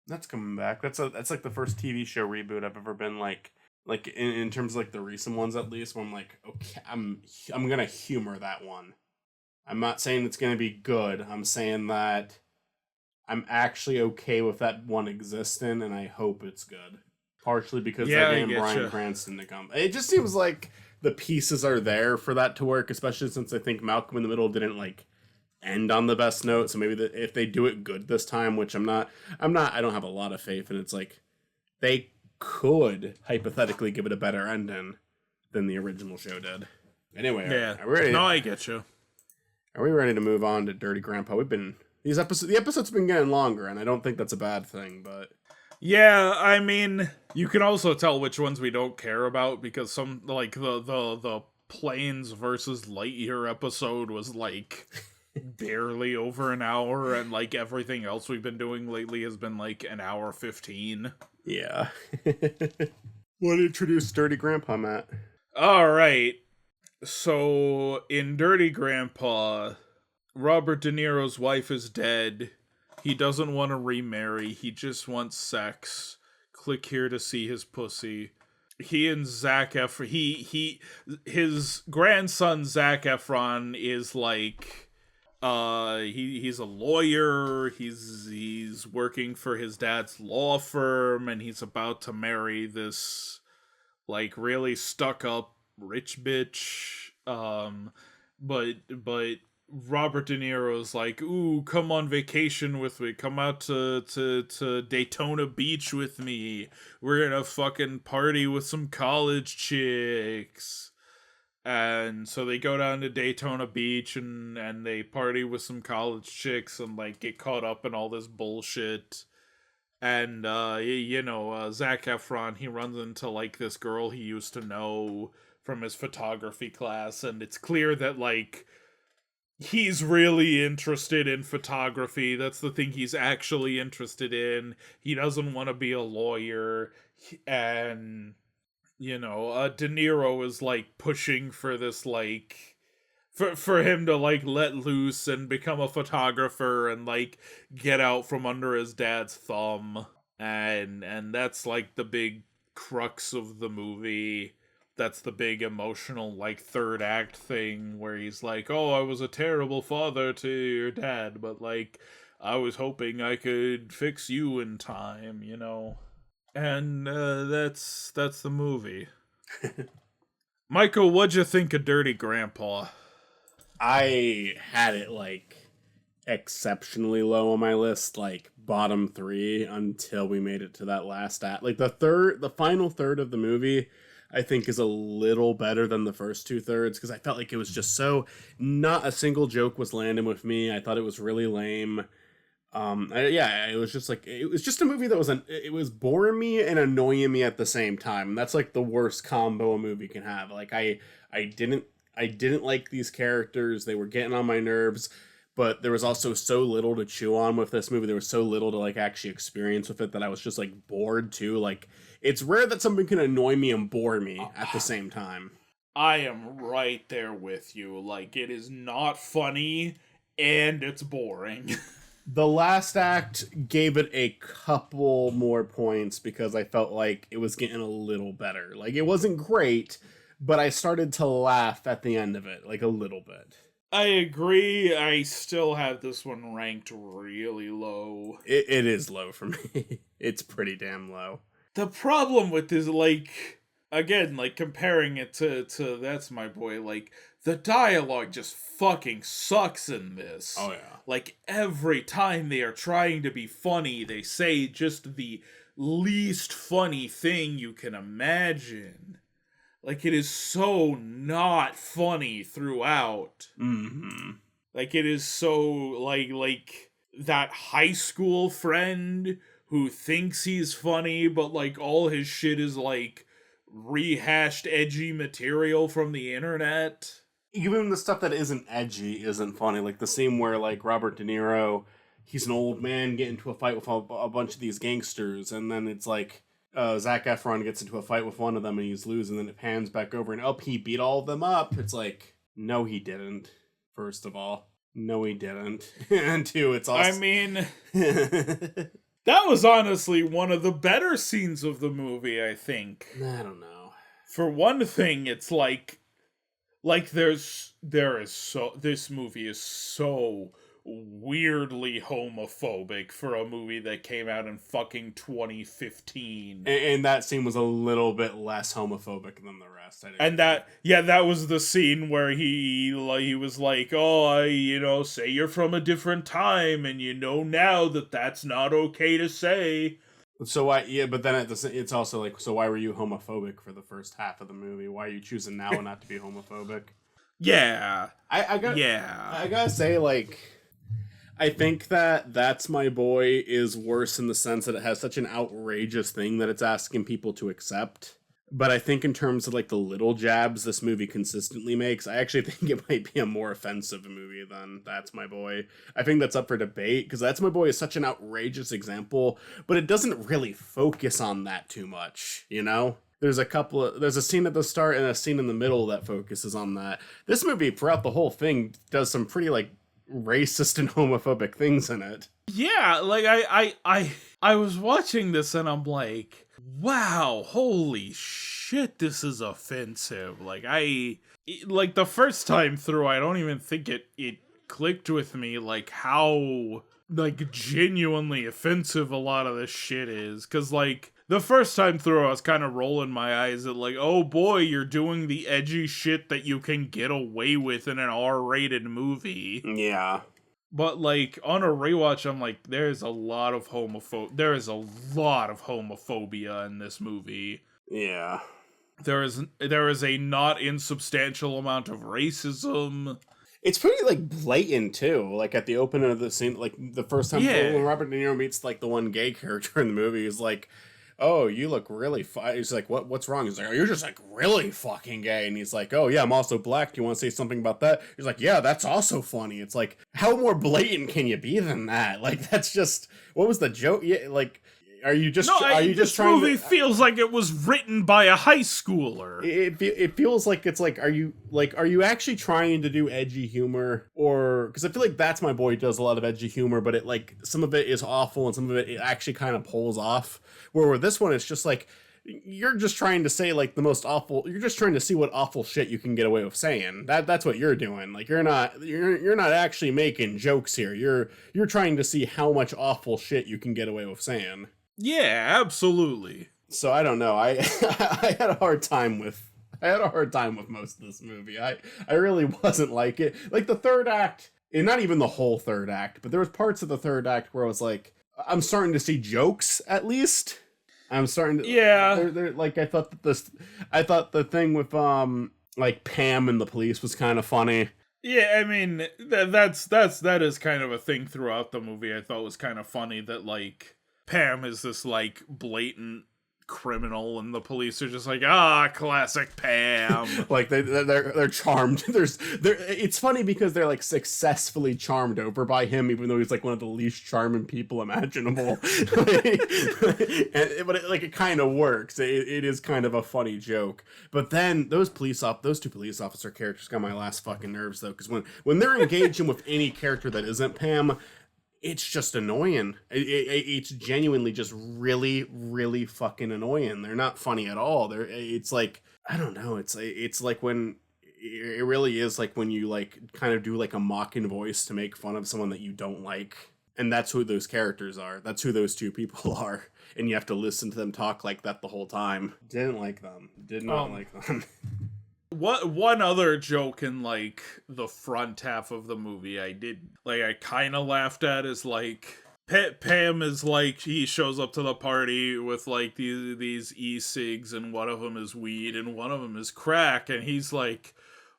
That's coming back. That's like the first TV show reboot I've ever been like in terms of like the recent ones, at least, where I'm like, okay, I'm gonna humor that one. I'm not saying it's gonna be good. I'm saying that I'm actually okay with that one existing, and I hope it's good. Partially because I named Bryan Cranston to come. It just seems like the pieces are there for that to work, especially since I think Malcolm in the Middle didn't like end on the best note. So maybe if they do it good this time, which I don't have a lot of faith in. It's like they could hypothetically give it a better ending than the original show did. Anyway,
yeah,
are we ready?
No, I get you.
Are we ready to move on to Dirty Grandpa? The episode's been getting longer, and I don't think that's a bad thing, but
yeah, I mean, you can also tell which ones we don't care about, because some, like, the Planes versus Lightyear episode was like barely over an hour, and like everything else we've been doing lately has been like an hour 15.
Yeah. Want to introduce Dirty Grandpa, Matt?
All right. So in Dirty Grandpa, Robert De Niro's wife is dead. He doesn't want to remarry. He just wants sex. Click here to see his pussy. He and Zac Efron. His grandson Zac Efron is like, he's a lawyer. He's working for his dad's law firm, and he's about to marry this like really stuck up rich bitch. But Robert De Niro's like, ooh, come on vacation with me. Come out to Daytona Beach with me. We're gonna fucking party with some college chicks. And so they go down to Daytona Beach and they party with some college chicks and like get caught up in all this bullshit. And Zac Efron, he runs into like this girl he used to know from his photography class, and it's clear that like he's really interested in photography. That's the thing he's actually interested in. He doesn't want to be a lawyer. And, De Niro is like pushing for this, like, for him to like let loose and become a photographer and like get out from under his dad's thumb. And that's like the big crux of the movie. That's the big emotional like third act thing where he's like, oh, I was a terrible father to your dad, but like I was hoping I could fix you in time, and that's the movie. Michael, what'd you think of Dirty Grandpa?
I had it like exceptionally low on my list, like bottom 3, until we made it to that last act. Like the final third of the movie, I think is a little better than the first 2/3 because I felt like it was just so, not a single joke was landing with me. I thought it was really lame. It was just like, it was just a movie that it was boring me and annoying me at the same time. And that's like the worst combo a movie can have. Like I didn't like these characters. They were getting on my nerves, but there was also so little to chew on with this movie. There was so little to like actually experience with it that I was just like bored too. Like, it's rare that something can annoy me and bore me at the same time.
I am right there with you. Like, it is not funny and it's boring.
The last act gave it a couple more points because I felt like it was getting a little better. Like, it wasn't great, but I started to laugh at the end of it, like a little bit.
I agree. I still have this one ranked really low.
It is low for me. It's pretty damn low.
The problem with this, like, again, like, comparing it to That's My Boy, like, the dialogue just fucking sucks in this.
Oh, yeah.
Like, every time they are trying to be funny, they say just the least funny thing you can imagine. Like, it is so not funny throughout.
Mm-hmm.
Like, it is so, like that high school friend who thinks he's funny, but, like, all his shit is, like, rehashed edgy material from the internet.
Even the stuff that isn't edgy isn't funny. Like, the scene where, like, Robert De Niro, he's an old man, get into a fight with a bunch of these gangsters, and then it's like, Zac Efron gets into a fight with one of them and he's losing, and then it pans back over and he beat all of them up. It's like, no, he didn't. First of all, no, he didn't. And two, it's also,
I mean, that was honestly one of the better scenes of the movie, I think.
I don't know.
For one thing, it's like this movie is so weirdly homophobic for a movie that came out in fucking 2015.
And that scene was a little bit less homophobic than the rest.
That was the scene where he was like, oh, say you're from a different time, and now that that's not okay to say.
So why? Yeah, but then it's also like, so why were you homophobic for the first half of the movie? Why are you choosing now not to be homophobic?
Yeah,
I gotta say, like, I think that That's My Boy is worse in the sense that it has such an outrageous thing that it's asking people to accept. But I think in terms of, like, the little jabs this movie consistently makes, I actually think it might be a more offensive movie than That's My Boy. I think that's up for debate, because That's My Boy is such an outrageous example, but it doesn't really focus on that too much, There's a scene at the start and a scene in the middle that focuses on that. This movie, throughout the whole thing, does some pretty, like, racist and homophobic things in it.
Yeah, like I was watching this and I'm like, wow, holy shit, this is offensive. Like the first time through, I don't even think it clicked with me like how like genuinely offensive a lot of this shit is, cuz like the first time through I was kind of rolling my eyes at like, oh boy, you're doing the edgy shit that you can get away with in an R-rated movie.
Yeah.
But like on a rewatch, I'm like, there is a lot of homophobia in this movie.
Yeah.
There is a not insubstantial amount of racism.
It's pretty like blatant too. Like at the opening of the scene, like the first time when Robert De Niro meets like the one gay character in the movie, he's like, "Oh, you look really." He's like, "What's wrong?" He's like, "Oh, you're just like really fucking gay." And he's like, "Oh yeah, I'm also black. Do you want to say something about that?" He's like, "Yeah, that's also funny." It's like, how more blatant can you be than that? Like that's just what was the joke? Yeah, like. Are you just trying? This
movie feels like it was written by a high schooler.
It feels like it's like are you actually trying to do edgy humor, or because I feel like That's My Boy does a lot of edgy humor, but it like some of it is awful and some of it actually kind of pulls off. Where with this one, it's just like you're just trying to say like the most awful. You're just trying to see what awful shit you can get away with saying. That's what you're doing. Like you're not actually making jokes here. You're trying to see how much awful shit you can get away with saying.
Yeah, absolutely.
So I don't know. I had a hard time with most of this movie. I really wasn't like it. Like the third act, and not even the whole third act, but there was parts of the third act where I was like, I'm starting to see jokes at least. I'm starting to they're like I thought the thing with like Pam and the police was kind of funny.
Yeah, I mean that is kind of a thing throughout the movie. I thought was kind of funny that like Pam is this like blatant criminal and the police are just like, classic Pam.
Like they're charmed. It's funny because they're like successfully charmed over by him, even though he's like one of the least charming people imaginable. But it kind of works. It is kind of a funny joke. But then those two police officer characters got my last fucking nerves though, because when they're engaging with any character that isn't Pam, it's just annoying. It's genuinely just really, really fucking annoying. They're not funny at all. It's like, I don't know. It's like when it really is like when you like kind of do like a mocking voice to make fun of someone that you don't like. And that's who those characters are. That's who those two people are. And you have to listen to them talk like that the whole time. Didn't like them. Did not like them.
One other joke in like the front half of the movie I kind of laughed at is like Pam is like, he shows up to the party with like these e-cigs and one of them is weed and one of them is crack, and he's like,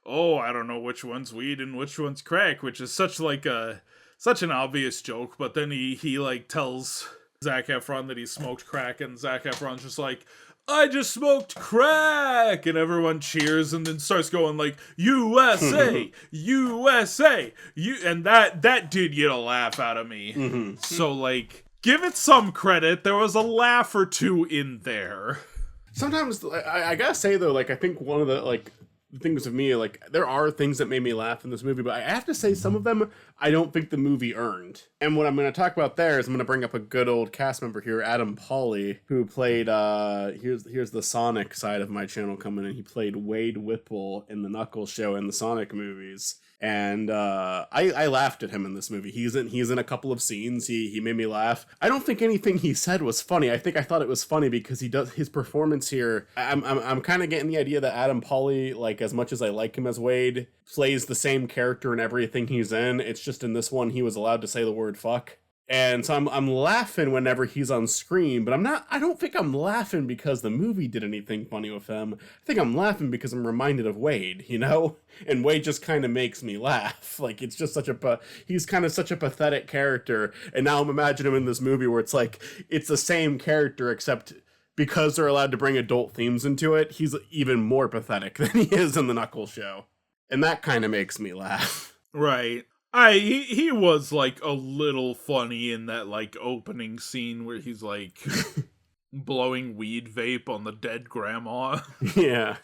oh, I don't know which one's weed and which one's crack, which is such an obvious joke. But then he like tells Zac Efron that he smoked crack, and Zac Efron's just like, I just smoked crack, and everyone cheers and then starts going like, USA, USA, and that did get a laugh out of me. Mm-hmm. So like, give it some credit. There was a laugh or two in there.
Sometimes I gotta say though, like I think one of the like things of me, like there are things that made me laugh in this movie, but I have to say some of them I don't think the movie earned. And what I'm going to talk about there is I'm going to bring up a good old cast member here, Adam Pauly, who played here's the Sonic side of my channel coming in. He played Wade Whipple in the Knuckles show and the Sonic movies. And I laughed at him in this movie. He's in a couple of scenes. He made me laugh. I don't think anything he said was funny. I thought it was funny because he does his performance here. I'm kind of getting the idea that Adam Pauly, like as much as I like him as Wade, plays the same character in everything he's in. It's just in this one he was allowed to say the word fuck. And so I'm laughing whenever he's on screen, but I don't think I'm laughing because the movie did anything funny with him. I think I'm laughing because I'm reminded of Wade, you know? And Wade just kind of makes me laugh. Like, it's just he's kind of such a pathetic character. And now I'm imagining him in this movie where it's like, it's the same character, except because they're allowed to bring adult themes into it, he's even more pathetic than he is in the Knuckles show. And that kind of makes me laugh.
Right. He was like a little funny in that like opening scene where he's like blowing weed vape on the dead grandma.
Yeah.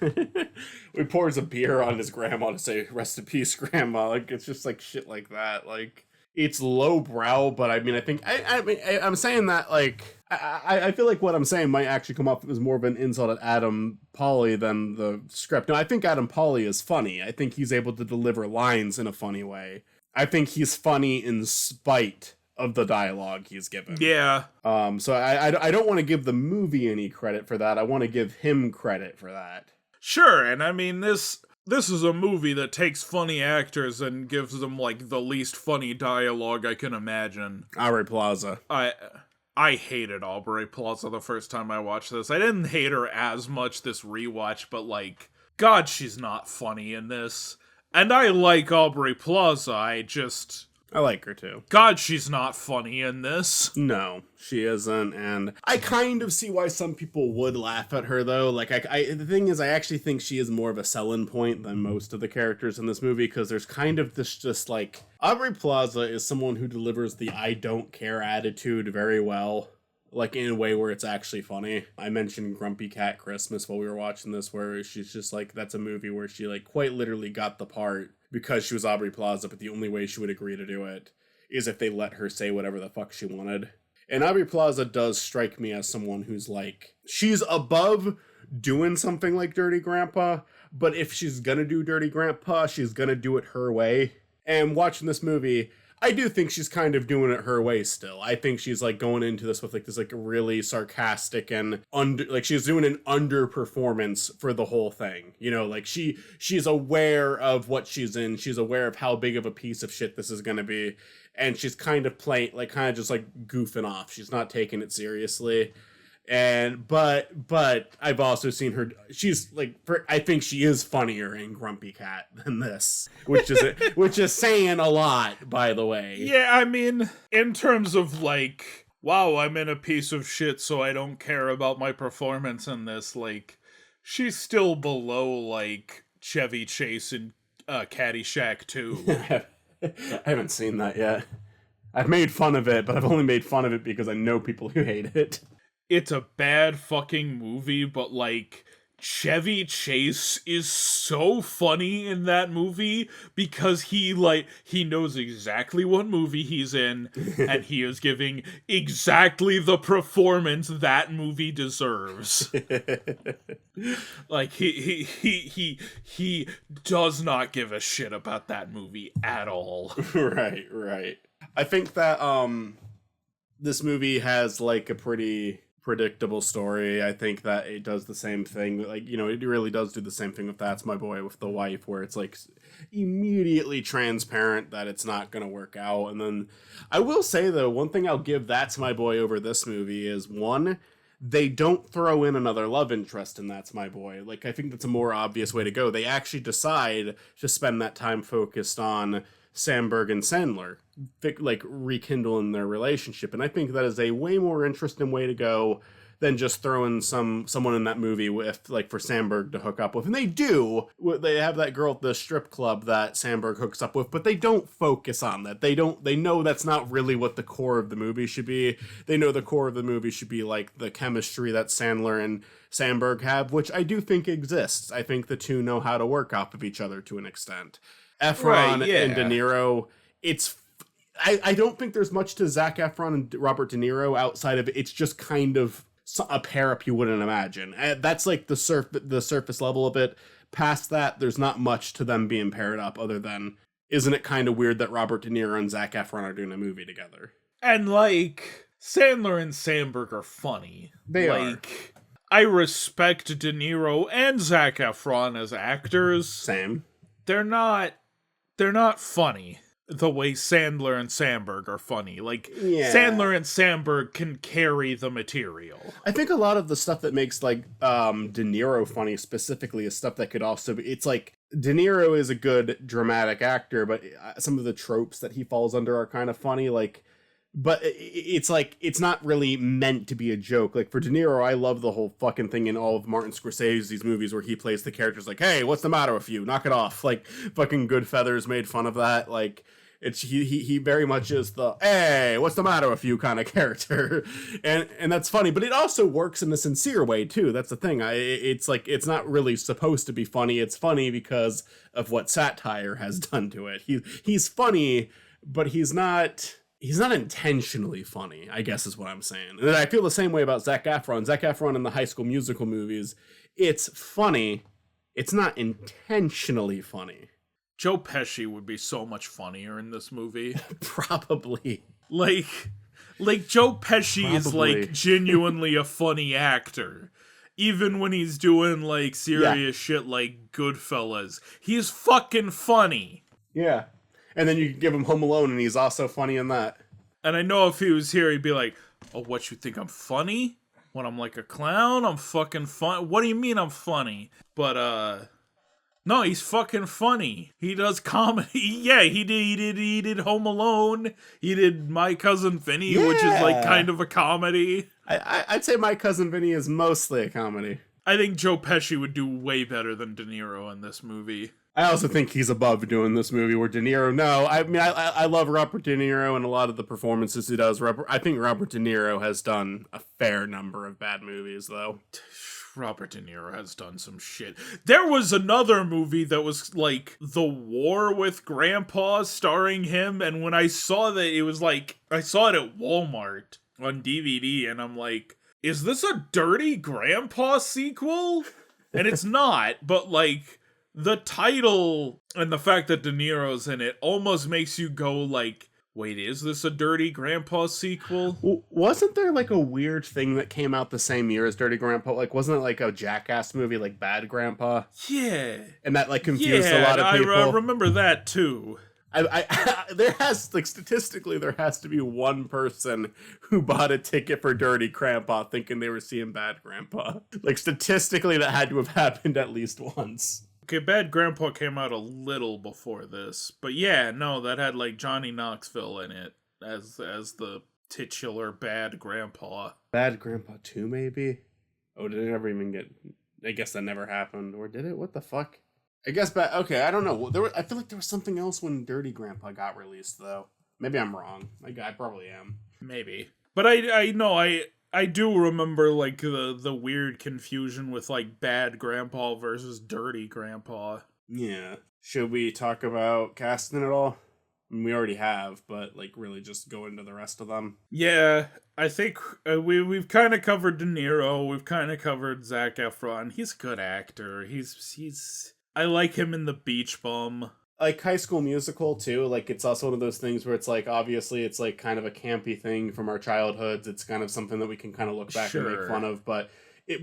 We pours a beer on his grandma to say, rest in peace, grandma. Like, it's just like shit like that. Like, it's lowbrow, but I mean, I think I'm saying that like I feel like what I'm saying might actually come off as more of an insult at Adam Pally than the script. No, I think Adam Pally is funny. I think he's able to deliver lines in a funny way. I think he's funny in spite of the dialogue he's given.
Yeah.
So I don't want to give the movie any credit for that. I want to give him credit for that.
Sure, and I mean this is a movie that takes funny actors and gives them like the least funny dialogue I can imagine.
Aubrey Plaza.
I hated Aubrey Plaza the first time I watched this. I didn't hate her as much this rewatch, but like, God, she's not funny in this. And I like Aubrey Plaza,
I like her too.
God, she's not funny in this.
No, she isn't, and I kind of see why some people would laugh at her, though. Like, the thing is, I actually think she is more of a selling point than most of the characters in this movie, because there's kind of this just, like, Aubrey Plaza is someone who delivers the I don't care attitude very well, like, in a way where it's actually funny. I mentioned Grumpy Cat Christmas while we were watching this, where she's just, like, that's a movie where she, like, quite literally got the part because she was Aubrey Plaza, but the only way she would agree to do it is if they let her say whatever the fuck she wanted. And Aubrey Plaza does strike me as someone who's like, she's above doing something like Dirty Grandpa, but if she's gonna do Dirty Grandpa, she's gonna do it her way. And watching this movie, I do think she's kind of doing it her way still. I think she's like going into this with like this like really sarcastic and like she's doing an underperformance for the whole thing. You know, like she's aware of what she's in. She's aware of how big of a piece of shit this is going to be. And she's kind of playing, like kind of just like goofing off. She's not taking it seriously. And but I've also seen her, she's like, I think she is funnier in Grumpy Cat than this, which is saying a lot, by the way.
Yeah, I mean, in terms of like, wow, I'm in a piece of shit, so I don't care about my performance in this. Like, she's still below like Chevy Chase in Caddyshack 2.
I haven't seen that yet. I've made fun of it, but I've only made fun of it because I know people who hate it.
It's a bad fucking movie, but like, Chevy Chase is so funny in that movie because he knows exactly what movie he's in and he is giving exactly the performance that movie deserves. Like he does not give a shit about that movie at all.
Right. I think that this movie has like a pretty predictable story. I think that it does the same thing. Like, you know, it really does do the same thing with That's My Boy with the wife, where it's like immediately transparent that it's not going to work out. And then I will say though, one thing I'll give That's My Boy over this movie is one, they don't throw in another love interest in That's My Boy. Like, I think that's a more obvious way to go. They actually decide to spend that time focused on Sandberg and Sandler, like rekindling their relationship, and I think that is a way more interesting way to go than just throwing someone in that movie with like for Sandberg to hook up with. And they do. They have that girl at the strip club that Sandberg hooks up with, but they don't focus on that. They know that's not really what the core of the movie should be. They know the core of the movie should be like the chemistry that Sandler and Sandberg have, which I do think exists. I think the two know how to work off of each other to an extent. Efron and De Niro, I don't think there's much to Zac Efron and Robert De Niro outside of it's just kind of a pair up you wouldn't imagine. That's like the surface level of it. Past that, there's not much to them being paired up other than, isn't it kind of weird that Robert De Niro and Zac Efron are doing a movie together?
And like, Sandler and Sandberg are funny.
They
are. I respect De Niro and Zac Efron as actors.
Same.
They're not funny the way Sandler and Sandberg are funny. Like, yeah. Sandler and Sandberg can carry the material.
I think a lot of the stuff that makes, like, De Niro funny specifically is stuff that could also be... It's like, De Niro is a good dramatic actor, but some of the tropes that he falls under are kind of funny, like... But it's like, it's not really meant to be a joke. Like, for De Niro, I love the whole fucking thing in all of Martin Scorsese's movies where he plays the characters like, hey, what's the matter with you? Knock it off. Like, fucking Goodfeathers made fun of that. Like, It's he very much is the hey, what's the matter with you kind of character, and that's funny. But it also works in a sincere way too. That's the thing. It's like it's not really supposed to be funny. It's funny because of what satire has done to it. He's funny, but he's not intentionally funny, I guess is what I'm saying. And I feel the same way about Zac Efron. Zac Efron in the High School Musical movies, it's funny. It's not intentionally funny.
Joe Pesci would be so much funnier in this movie.
Probably.
Like Joe Pesci is like genuinely a funny actor. Even when he's doing like serious shit like Goodfellas. He's fucking funny.
Yeah. And then you give him Home Alone and he's also funny in that.
And I know if he was here, he'd be like, oh, what, you think I'm funny? When I'm like a clown? I'm fucking fun. What do you mean I'm funny? But, no, he's fucking funny. He does comedy. Yeah, he did Home Alone. He did My Cousin Vinny, which is like kind of a comedy.
I'd say My Cousin Vinny is mostly a comedy.
I think Joe Pesci would do way better than De Niro in this movie.
I also think he's above doing this movie where De Niro, no, I mean, I love Robert De Niro and a lot of the performances he does. I think Robert De Niro has done a fair number of bad movies, though.
Robert De Niro has done some shit. There was another movie that was like The War with Grandpa starring him, and when I saw that, it was like, I saw it at Walmart on DVD, and I'm like, is this a Dirty Grandpa sequel? And it's not, but like, the title and the fact that De Niro's in it almost makes you go like, wait, is this a Dirty Grandpa sequel?
Wasn't there like a weird thing that came out the same year as Dirty Grandpa? Like, wasn't it like a Jackass movie, like Bad Grandpa?
Yeah.
And that like confused a lot of people.
I remember that too.
There has, like, statistically, there has to be one person who bought a ticket for Dirty Grandpa thinking they were seeing Bad Grandpa. Like, statistically, that had to have happened at least once.
Okay, Bad Grandpa came out a little before this, but yeah, no, that had like Johnny Knoxville in it as the titular Bad Grandpa.
Bad Grandpa 2, maybe? Oh, did it ever even get... I guess that never happened. Or did it? What the fuck? I guess okay, I don't know. I feel like there was something else when Dirty Grandpa got released, though. Maybe I'm wrong. I probably am.
Maybe. But I know, I do remember, like, the weird confusion with, like, Bad Grandpa versus Dirty Grandpa.
Yeah. Should we talk about casting at all? I mean, we already have, but, like, really just go into the rest of them.
Yeah, I think we've kind of covered De Niro. We've kind of covered Zac Efron. He's a good actor. He's I like him in The Beach Bum.
Like High School Musical, too. Like, it's also one of those things where it's, like, obviously it's, like, kind of a campy thing from our childhoods. It's kind of something that we can kind of look back and make fun of. But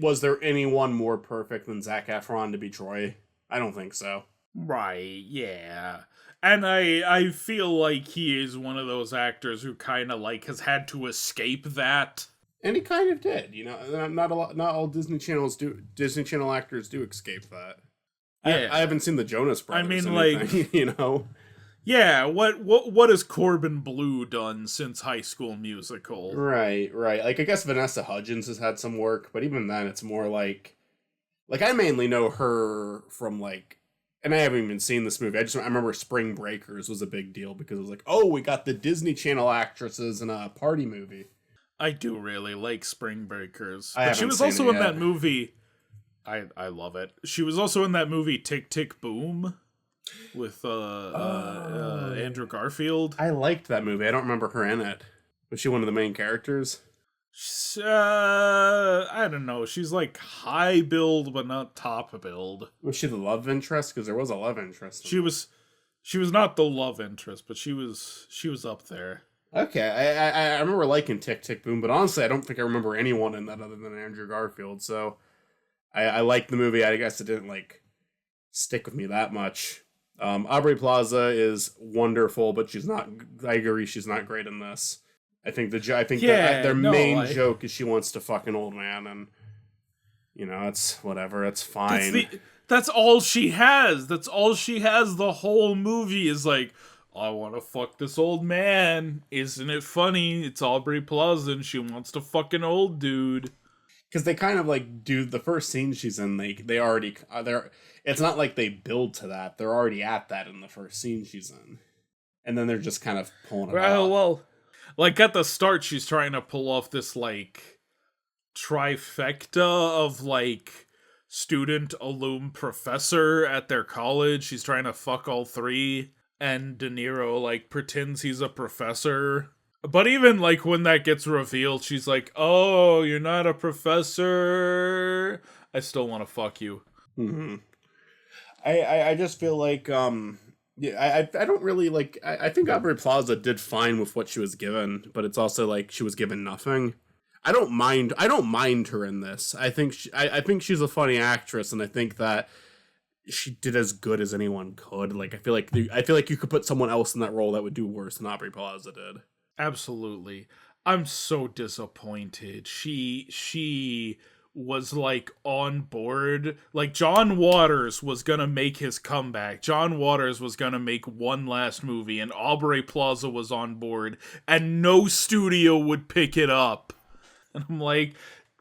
was there anyone more perfect than Zac Efron to be Troy? I don't think so.
Right, yeah. And I feel like he is one of those actors who kind of, like, has had to escape that.
And he kind of did, you know. Not all Disney Channel actors do escape that.
Yeah.
I haven't seen the Jonas Brothers.
I mean,
anything,
like,
you know.
Yeah, what has Corbin Bleu done since High School Musical?
Right. Like, I guess Vanessa Hudgens has had some work, but even then, it's more like I mainly know her from, like, and I haven't even seen this movie. I remember Spring Breakers was a big deal because it was like, oh, we got the Disney Channel actresses in a party movie.
I do really like Spring Breakers.
But
she was also in that movie. I love it. She was also in that movie Tick Tick Boom with Andrew Garfield.
I liked that movie. I don't remember her in it. Was she one of the main characters?
I don't know. She's like high build, but not top build.
Was she the love interest? Because there was a love interest.
She was not the love interest, but she was up there.
Okay, I remember liking Tick Tick Boom, but honestly, I don't think I remember anyone in that other than Andrew Garfield. So I liked the movie. I guess it didn't like stick with me that much. Aubrey Plaza is wonderful, but she's not. I agree, she's not great in this. I think their main joke is she wants to fuck an old man, and you know, it's whatever. It's fine.
That's all she has. That's all she has. The whole movie is like, I want to fuck this old man. Isn't it funny? It's Aubrey Plaza and she wants to fuck an old dude.
Because they kind of like do the first scene she's in. They already it's not like they build to that. They're already at that in the first scene she's in. and then they're just kind of pulling it
Well,
off.
well, like at the start, she's trying to pull off this like trifecta of like student, alum, professor at their college. She's trying to fuck all three, and De Niro like pretends he's a professor. But even like when that gets revealed, she's like, "Oh, you're not a professor. I still want to fuck you."
Mm-hmm. I just feel like yeah, I don't really like I think Aubrey Plaza did fine with what she was given, but it's also like she was given nothing. I don't mind her in this. I think she's a funny actress, and I think that she did as good as anyone could. Like I feel like you could put someone else in that role that would do worse than Aubrey Plaza did.
Absolutely. I'm so disappointed. She was like on board. Like John Waters was going to make his comeback. John Waters was going to make one last movie and Aubrey Plaza was on board and no studio would pick it up. And I'm like,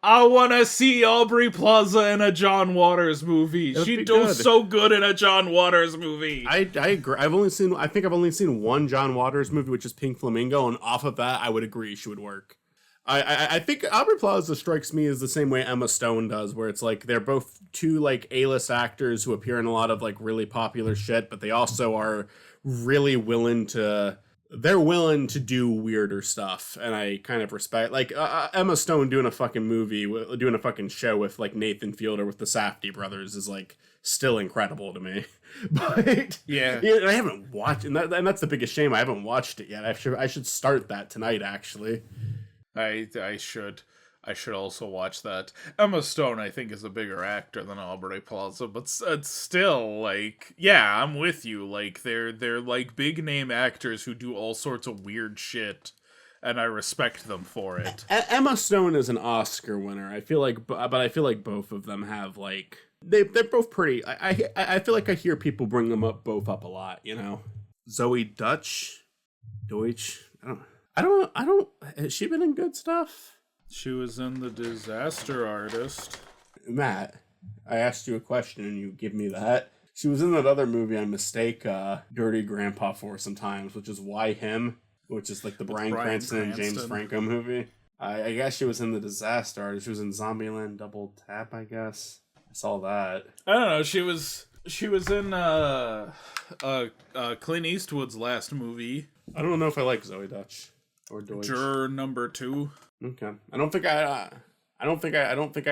I want to see Aubrey Plaza in a John Waters movie. She does so good in a John Waters movie.
I agree. I think I've only seen one John Waters movie, which is Pink Flamingo, and off of that, I would agree she would work. I think Aubrey Plaza strikes me as the same way Emma Stone does, where it's like they're both two like A-list actors who appear in a lot of like really popular shit, but they also are really willing to do weirder stuff, and I kind of respect like Emma Stone doing a fucking movie, doing a fucking show with like Nathan Fielder with the Safdie brothers is like still incredible to me. But
yeah,
I haven't watched, and that's the biggest shame. I haven't watched it yet. I should start that tonight, actually.
I should also watch that. Emma Stone, I think, is a bigger actor than Aubrey Plaza, but it's still like, yeah, I'm with you. Like they're like big name actors who do all sorts of weird shit, and I respect them for it.
Emma Stone is an Oscar winner. I feel like, but I feel like both of them have like they're both pretty. I feel like I hear people bring them up both up a lot. You know, Zoe Deutsch. I don't. Has she been in good stuff?
She was in The Disaster Artist.
Matt, I asked you a question and you give me that. She was in that other movie I mistake Dirty Grandpa for sometimes, which is Why Him, which is like the Bryan Cranston and James Franco movie. I guess she was in The Disaster Artist. She was in Zombieland Double Tap, I guess. I saw that.
I don't know. She was in Clint Eastwood's last movie.
I don't know if I like Zoe Deutsch or Deutsch.
Juror number 2.
Okay. I don't think I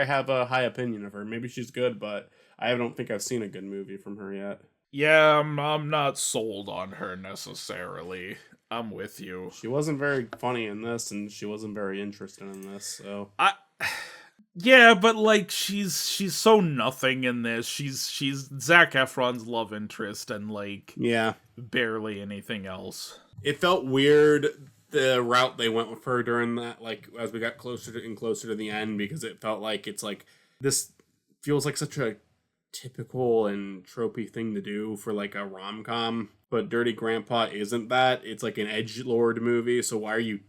have a high opinion of her. Maybe she's good, but I don't think I've seen a good movie from her yet.
Yeah, I'm not sold on her necessarily. I'm with you.
She wasn't very funny in this, and she wasn't very interested in this. So
yeah, but like she's so nothing in this. She's Zac Efron's love interest, and like barely anything else.
It felt weird the route they went with her during that, like as we got closer to the end, because it felt like it's like this feels like such a typical and tropey thing to do for like a rom-com, but Dirty Grandpa isn't that. It's like an edgelord movie, so why are you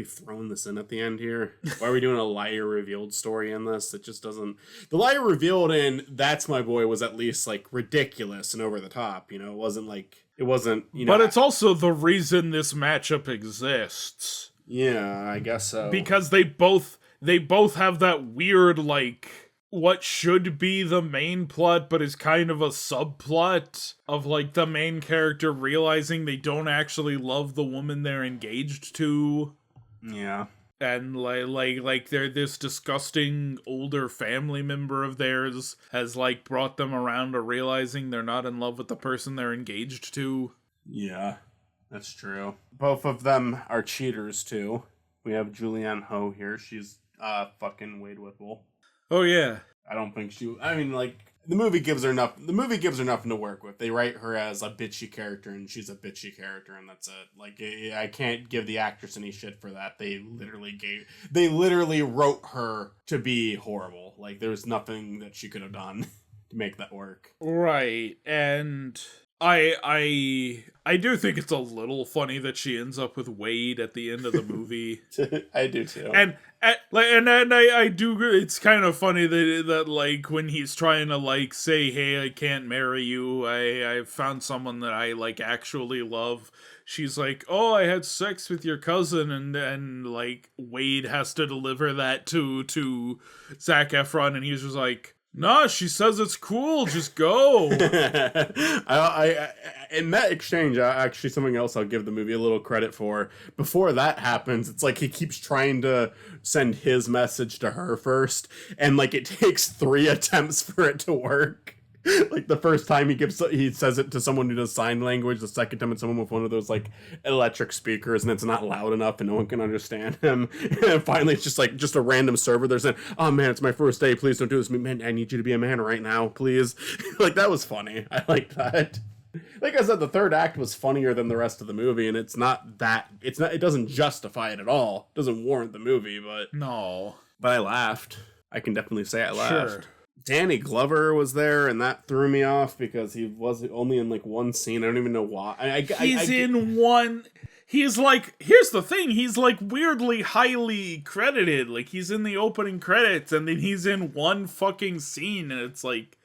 throwing this in at the end here? Why are we doing a liar revealed story in this? It just doesn't. The liar revealed in That's My Boy was at least like ridiculous and over the top, you know. It wasn't, you know.
But it's also the reason this matchup exists.
Yeah, I guess so.
Because they both have that weird like what should be the main plot but is kind of a subplot of like the main character realizing they don't actually love the woman they're engaged to.
Yeah.
And like they're this disgusting older family member of theirs has like brought them around to realizing they're not in love with the person they're engaged to.
Yeah, that's true. Both of them are cheaters too. We have Julianne Ho here. She's fucking Wade Whipple.
Oh yeah.
I don't think I mean, like, the movie gives her nothing to work with. They write her as a bitchy character, and she's a bitchy character, and that's it. Like, I can't give the actress any shit for that. They literally wrote her to be horrible. Like, there's nothing that she could have done to make that work.
Right, and I do think it's a little funny that she ends up with Wade at the end of the movie.
I do too.
And I do. It's kind of funny that like when he's trying to like say, "Hey, I can't marry you. I found someone that I like actually love." She's like, "Oh, I had sex with your cousin," and like Wade has to deliver that to Zac Efron, and he's just like, "Nah, she says it's cool. Just go."
In that exchange, actually, something else I'll give the movie a little credit for. Before that happens, it's like he keeps trying to send his message to her first, and like it takes 3 attempts for it to work. Like the first time he says it to someone who does sign language, the second time it's someone with one of those like electric speakers and it's not loud enough and no one can understand him. And finally it's just a random server there saying, "Oh man, it's my first day, please don't do this to me, man, I need you to be a man right now, please." Like that was funny. I liked that. Like I said, the third act was funnier than the rest of the movie, and it doesn't justify it at all. It doesn't warrant the movie, but
No.
But I laughed. I can definitely say I laughed.
Sure.
Danny Glover was there, and that threw me off because he was only in like one scene. I don't even know why.
He's in one. He's like, here's the thing. He's like weirdly highly credited. Like he's in the opening credits, and then he's in one fucking scene, and it's like,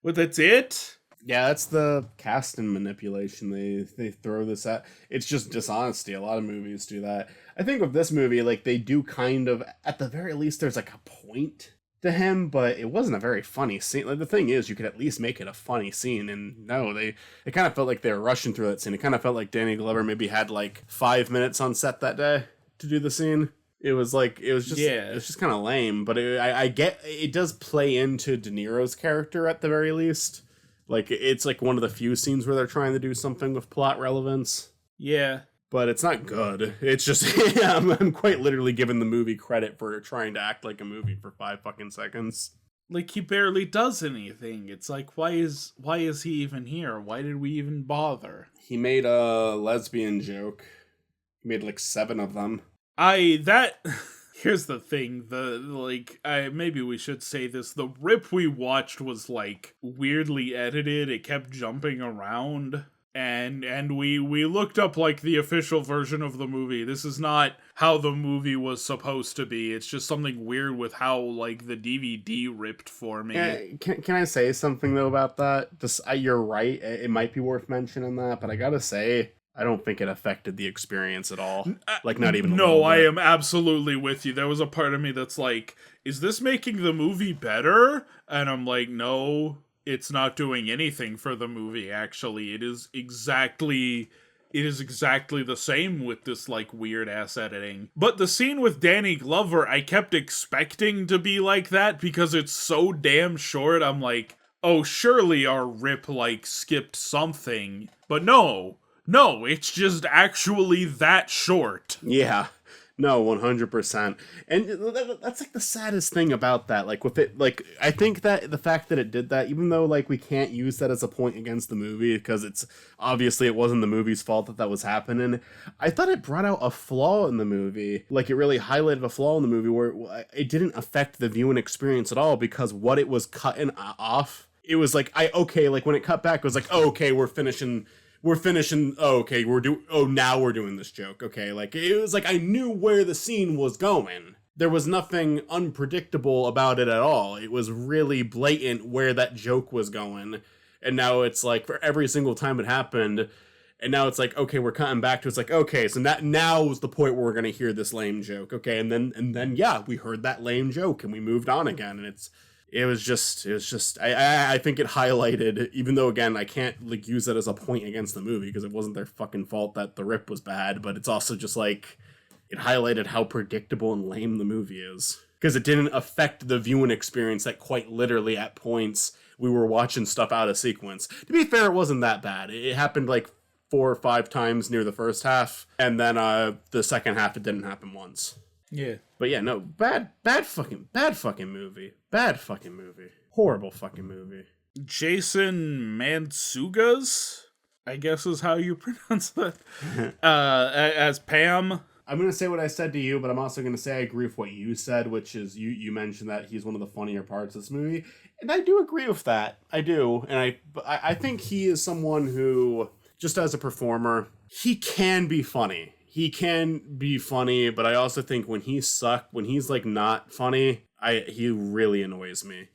well, that's it.
Yeah, that's the casting manipulation. They throw this at. It's just dishonesty. A lot of movies do that. I think with this movie, like they do kind of, at the very least, there's like a point to him, but it wasn't a very funny scene. Like the thing is, you could at least make it a funny scene, and no, it kind of felt like they were rushing through that scene. It kind of felt like Danny Glover maybe had like 5 minutes on set that day to do the scene. It was just kind of lame, but I get it does play into De Niro's character at the very least. Like it's like one of the few scenes where they're trying to do something with plot relevance.
Yeah.
But it's not good. It's just, I'm quite literally giving the movie credit for trying to act like a movie for 5 fucking seconds.
Like he barely does anything. It's like, why is he even here? Why did we even bother?
He made a lesbian joke. He made like 7 of them.
Here's the thing, maybe we should say this, the rip we watched was like weirdly edited. It kept jumping around. And we looked up like the official version of the movie. This is not how the movie was supposed to be. It's just something weird with how like the DVD ripped for me.
Can I say something though about that? Just you're right. It might be worth mentioning that, but I gotta say, I don't think it affected the experience at all. Like not even.
No, I am absolutely with you. There was a part of me that's like, is this making the movie better? And I'm like, no. It's not doing anything for the movie, actually. It is exactly the same with this, like, weird-ass editing. But the scene with Danny Glover, I kept expecting to be like that because it's so damn short. I'm like, oh, surely our rip, like, skipped something. But no, it's just actually that short.
Yeah. No, 100%. And that's like the saddest thing about that. Like with it, like I think that the fact that it did that, even though like we can't use that as a point against the movie because it's obviously it wasn't the movie's fault that was happening. I thought it brought out a flaw in the movie. Like it really highlighted a flaw in the movie where it didn't affect the viewing experience at all because what it was cutting off, it was like like when it cut back, it was like, oh, okay, we're finishing. Oh, okay, now we're doing this joke. Okay, like it was like I knew where the scene was going. There was nothing unpredictable about it at all. It was really blatant where that joke was going. And now it's like for every single time it happened, and now it's like, okay, we're cutting back to it's like, okay, so now is the point where we're gonna hear this lame joke. Okay, and then yeah, we heard that lame joke and we moved on again, and it was just I think it highlighted, even though again I can't like use it as a point against the movie because it wasn't their fucking fault that the rip was bad, but it's also just like it highlighted how predictable and lame the movie is because it didn't affect the viewing experience that quite literally at points we were watching stuff out of sequence. To be fair, it wasn't that bad. It happened like 4 or 5 times near the first half, and then the second half it didn't happen once.
Yeah.
But yeah, no, bad fucking movie. Bad fucking movie. Horrible fucking movie.
Jason Mantzoukas, I guess is how you pronounce that. As Pam.
I'm going to say what I said to you, but I'm also going to say I agree with what you said, which is you mentioned that he's one of the funnier parts of this movie. And I do agree with that. I do. And I think he is someone who, just as a performer, he can be funny. He can be funny, but I also think when he's like not funny, he really annoys me.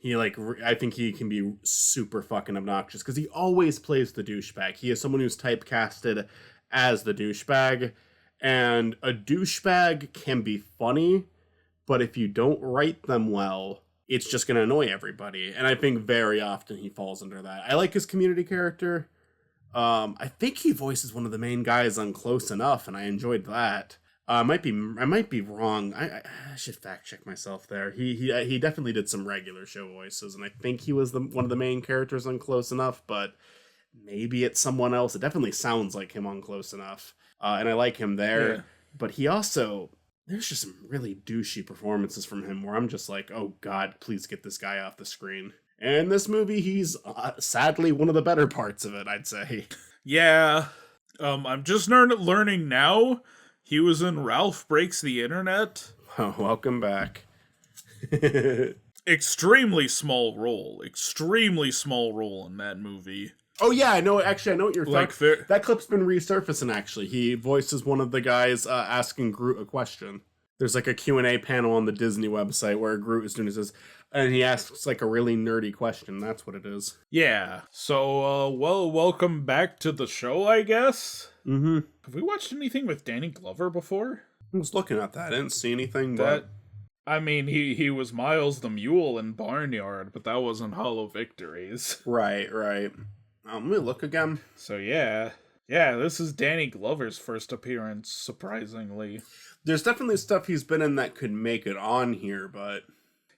I think he can be super fucking obnoxious because he always plays the douchebag. He is someone who's typecasted as the douchebag, and a douchebag can be funny, but if you don't write them well, it's just going to annoy everybody. And I think very often he falls under that. I like his community character. I think he voices one of the main guys on Close Enough, and I enjoyed that. I might be wrong. I should fact check myself there. He definitely did some regular show voices, and I think he was one of the main characters on Close Enough, but maybe it's someone else. It definitely sounds like him on Close Enough, and I like him there. Yeah. But he also, there's just some really douchey performances from him where I'm just like, oh God, please get this guy off the screen. And this movie, he's sadly one of the better parts of it, I'd say.
Yeah. I'm just learning now. He was in Ralph Breaks the Internet.
Oh, welcome back.
Extremely small role in that movie.
Oh yeah, I know. Actually, I know what you're talking. That clip's been resurfacing. Actually, he voices one of the guys asking Groot a question. There's like a Q&A panel on the Disney website where Groot is doing this, and he asks like a really nerdy question. That's what it is.
Yeah. So, welcome back to the show, I guess.
Mm-hmm.
Have we watched anything with Danny Glover before?
I was looking at that. I didn't see anything.
I mean, he was Miles the Mule in Barnyard, but that wasn't Hollow Victories.
Right. Let me look again.
So yeah, this is Danny Glover's first appearance, surprisingly.
There's definitely stuff he's been in that could make it on here, but...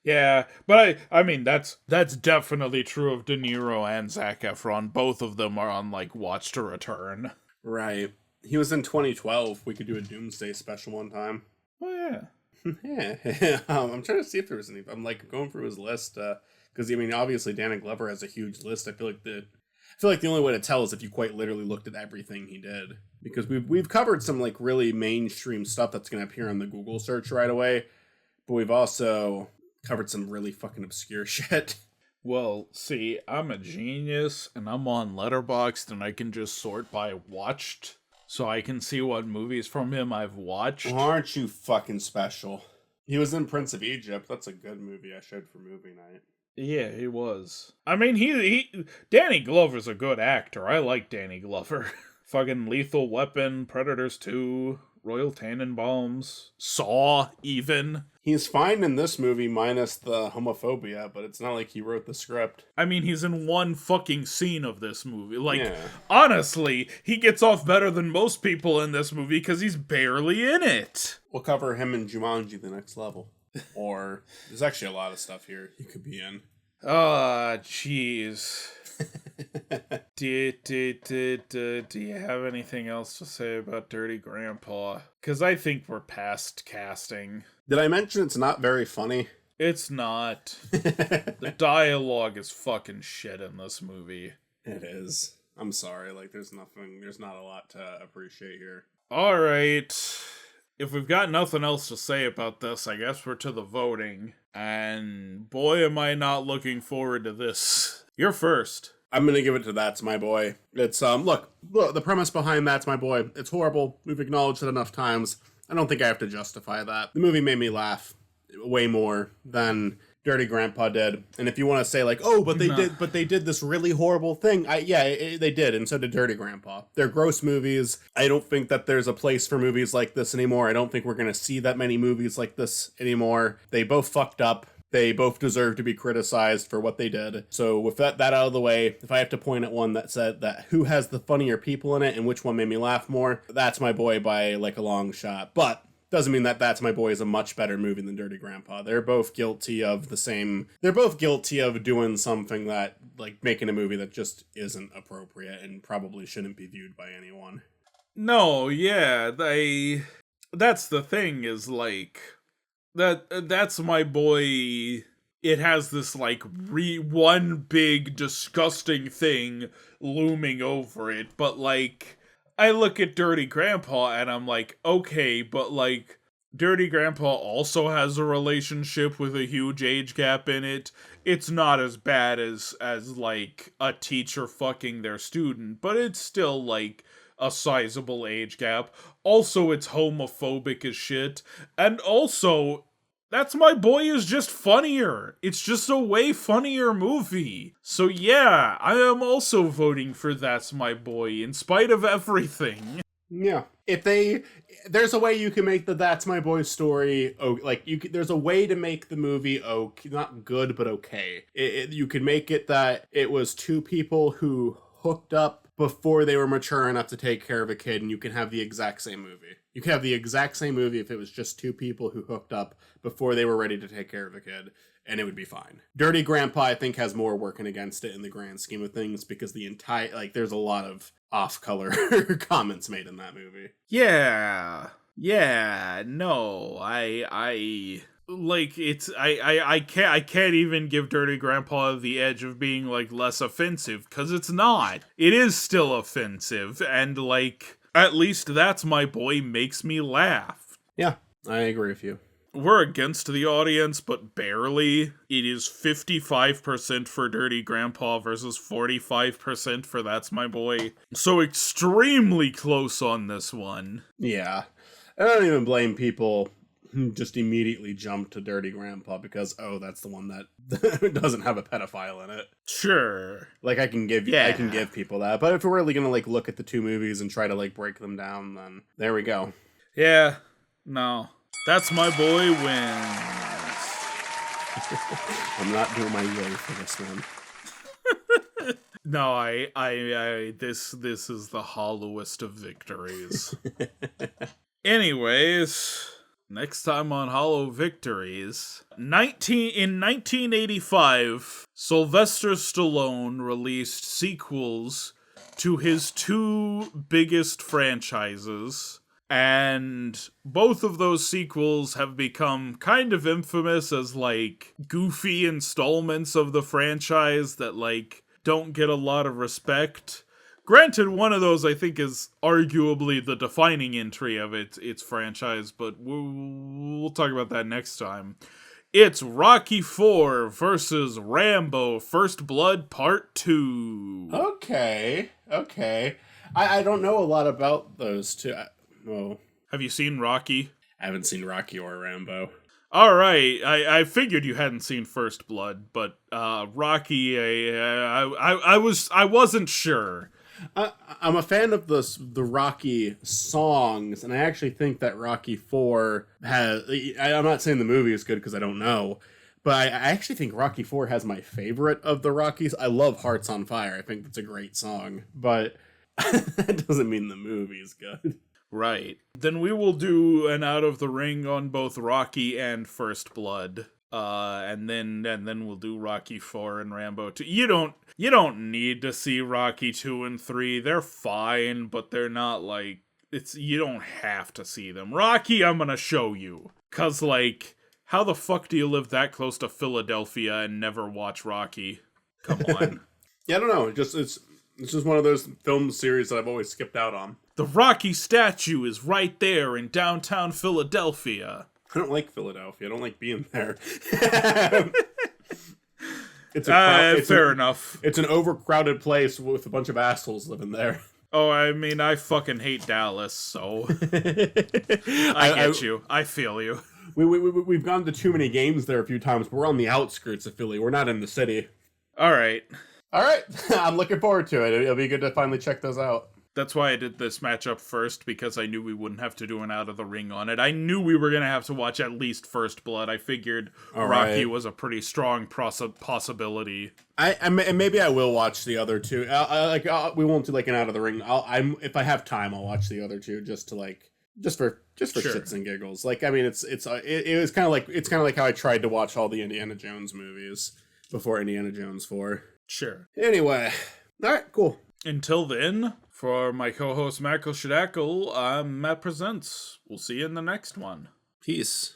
Yeah, but I mean, that's definitely true of De Niro and Zac Efron. Both of them are on, like, Watch to Return.
Right. He was in 2012. We could do a Doomsday special one time.
Oh, yeah.
Yeah. I'm trying to see if there was any... I'm, like, going through his list, because, I mean, obviously Danny Glover has a huge list. I feel like the only way to tell is if you quite literally looked at everything he did. Because we've covered some like really mainstream stuff that's going to appear on the Google search right away. But we've also covered some really fucking obscure shit.
Well, see, I'm a genius and I'm on Letterboxd and I can just sort by watched. So I can see what movies from him I've watched.
Well, aren't you fucking special? He was in Prince of Egypt. That's a good movie I showed for movie night.
Yeah, he was. I mean, Danny Glover's a good actor. I like Danny Glover. Fucking Lethal Weapon, Predators 2, Royal Tenenbaums, Saw, even.
He's fine in this movie minus the homophobia, but it's not like he wrote the script.
I mean, he's in one fucking scene of this movie. Like, honestly, he gets off better than most people in this movie because he's barely in it.
We'll cover him in Jumanji: The Next Level. Or, there's actually a lot of stuff here he could be in.
Ah, jeez. Do you have anything else to say about Dirty Grandpa? Because I think we're past casting.
Did I mention it's not very funny?
It's not. The dialogue is fucking shit in this movie.
It is. I'm sorry, like there's not a lot to appreciate here.
Alright. If we've got nothing else to say about this, I guess we're to the voting. And boy, am I not looking forward to this. You're first.
I'm gonna give it to That's My Boy. It's, look, the premise behind That's My Boy, it's horrible. We've acknowledged it enough times. I don't think I have to justify that. The movie made me laugh way more than Dirty Grandpa did. And if you want to say like, oh, but they did this really horrible thing. They did. And so did Dirty Grandpa. They're gross movies. I don't think that there's a place for movies like this anymore. I don't think we're going to see that many movies like this anymore. They both fucked up. They both deserve to be criticized for what they did. So with that out of the way, if I have to point at one that said that who has the funnier people in it and which one made me laugh more, That's My Boy by like a long shot. But doesn't mean that That's My Boy is a much better movie than Dirty Grandpa. They're both guilty of doing something that, like, making a movie that just isn't appropriate and probably shouldn't be viewed by anyone.
No, yeah, that's the thing is, like, That's My Boy, it has this, like, one big disgusting thing looming over it, but, like, I look at Dirty Grandpa and I'm like, okay, but like, Dirty Grandpa also has a relationship with a huge age gap in it. It's not as bad as like a teacher fucking their student, but it's still like a sizable age gap. Also, it's homophobic as shit. And also, That's My Boy is just funnier. It's just a way funnier movie. So yeah, I am also voting for That's My Boy in spite of everything.
Yeah. There's a way you can make the That's My Boy story, there's a way to make the movie okay, not good, but okay. You could make it that it was two people who hooked up before they were mature enough to take care of a kid, and you can have the exact same movie. You can have the exact same movie if it was just two people who hooked up before they were ready to take care of a kid, and it would be fine. Dirty Grandpa, I think, has more working against it in the grand scheme of things, because there's a lot of off-color comments made in that movie.
Yeah, no, I can't even give Dirty Grandpa the edge of being like less offensive, because it's not. It is still offensive, and like at least That's My Boy makes me laugh.
Yeah, I agree with you.
We're against the audience, but barely. It is 55% for Dirty Grandpa versus 45% for That's My Boy. So extremely close on this one.
Yeah. I don't even blame people who just immediately jump to Dirty Grandpa because, that's the one that doesn't have a pedophile in it.
Sure.
Like, I can give people that. But if we're really gonna, like, look at the two movies and try to, like, break them down, then there we go.
Yeah. No. That's My Boy wins.
I'm not doing my yay for this one.
No, this is the hollowest of victories. Anyways, next time on Hollow Victories, in 1985, Sylvester Stallone released sequels to his two biggest franchises. And both of those sequels have become kind of infamous as, like, goofy installments of the franchise that, like, don't get a lot of respect. Granted, one of those I think is arguably the defining entry of its franchise, but we'll talk about that next time. It's Rocky IV versus Rambo First Blood Part 2.
Okay. I don't know a lot about those two. Oh.
Have you seen Rocky?
I haven't seen Rocky or Rambo.
Alright, I figured you hadn't seen First Blood, but Rocky, I wasn't sure.
I'm a fan of the Rocky songs, and I actually think that Rocky 4 has... I'm not saying the movie is good because I don't know, but I actually think Rocky 4 has my favorite of the Rockies. I love Hearts on Fire. I think that's a great song, but that doesn't mean the movie is good.
Right. Then we will do an Out of the Ring on both Rocky and First Blood. And then we'll do Rocky 4 and Rambo 2. You don't need to see Rocky 2 and 3. They're fine, but they're not like you don't have to see them. Rocky, I'm gonna show you. 'Cause like, how the fuck do you live that close to Philadelphia and never watch Rocky? Come on.
Yeah, I don't know. It's just one of those film series that I've always skipped out on.
The Rocky statue is right there in downtown Philadelphia.
I don't like Philadelphia. I don't like being there.
Fair enough.
It's an overcrowded place with a bunch of assholes living there.
Oh, I mean, I fucking hate Dallas, so... I get you. I feel you.
We've gone to too many games there a few times, but we're on the outskirts of Philly. We're not in the city.
All right.
I'm looking forward to it. It'll be good to finally check those out.
That's why I did this matchup first, because I knew we wouldn't have to do an Out of the Ring on it. I knew we were going to have to watch at least First Blood. I figured Rocky was a pretty strong possibility.
Maybe I will watch the other two. We won't do like an Out of the Ring. If I have time, I'll watch the other two just for sure. Shits and giggles. Like, I mean, it was kind of like how I tried to watch all the Indiana Jones movies before Indiana Jones 4.
Sure.
Anyway, all right, cool.
Until then, for my co-host Makal, I'm Matt Presents. We'll see you in the next one.
Peace.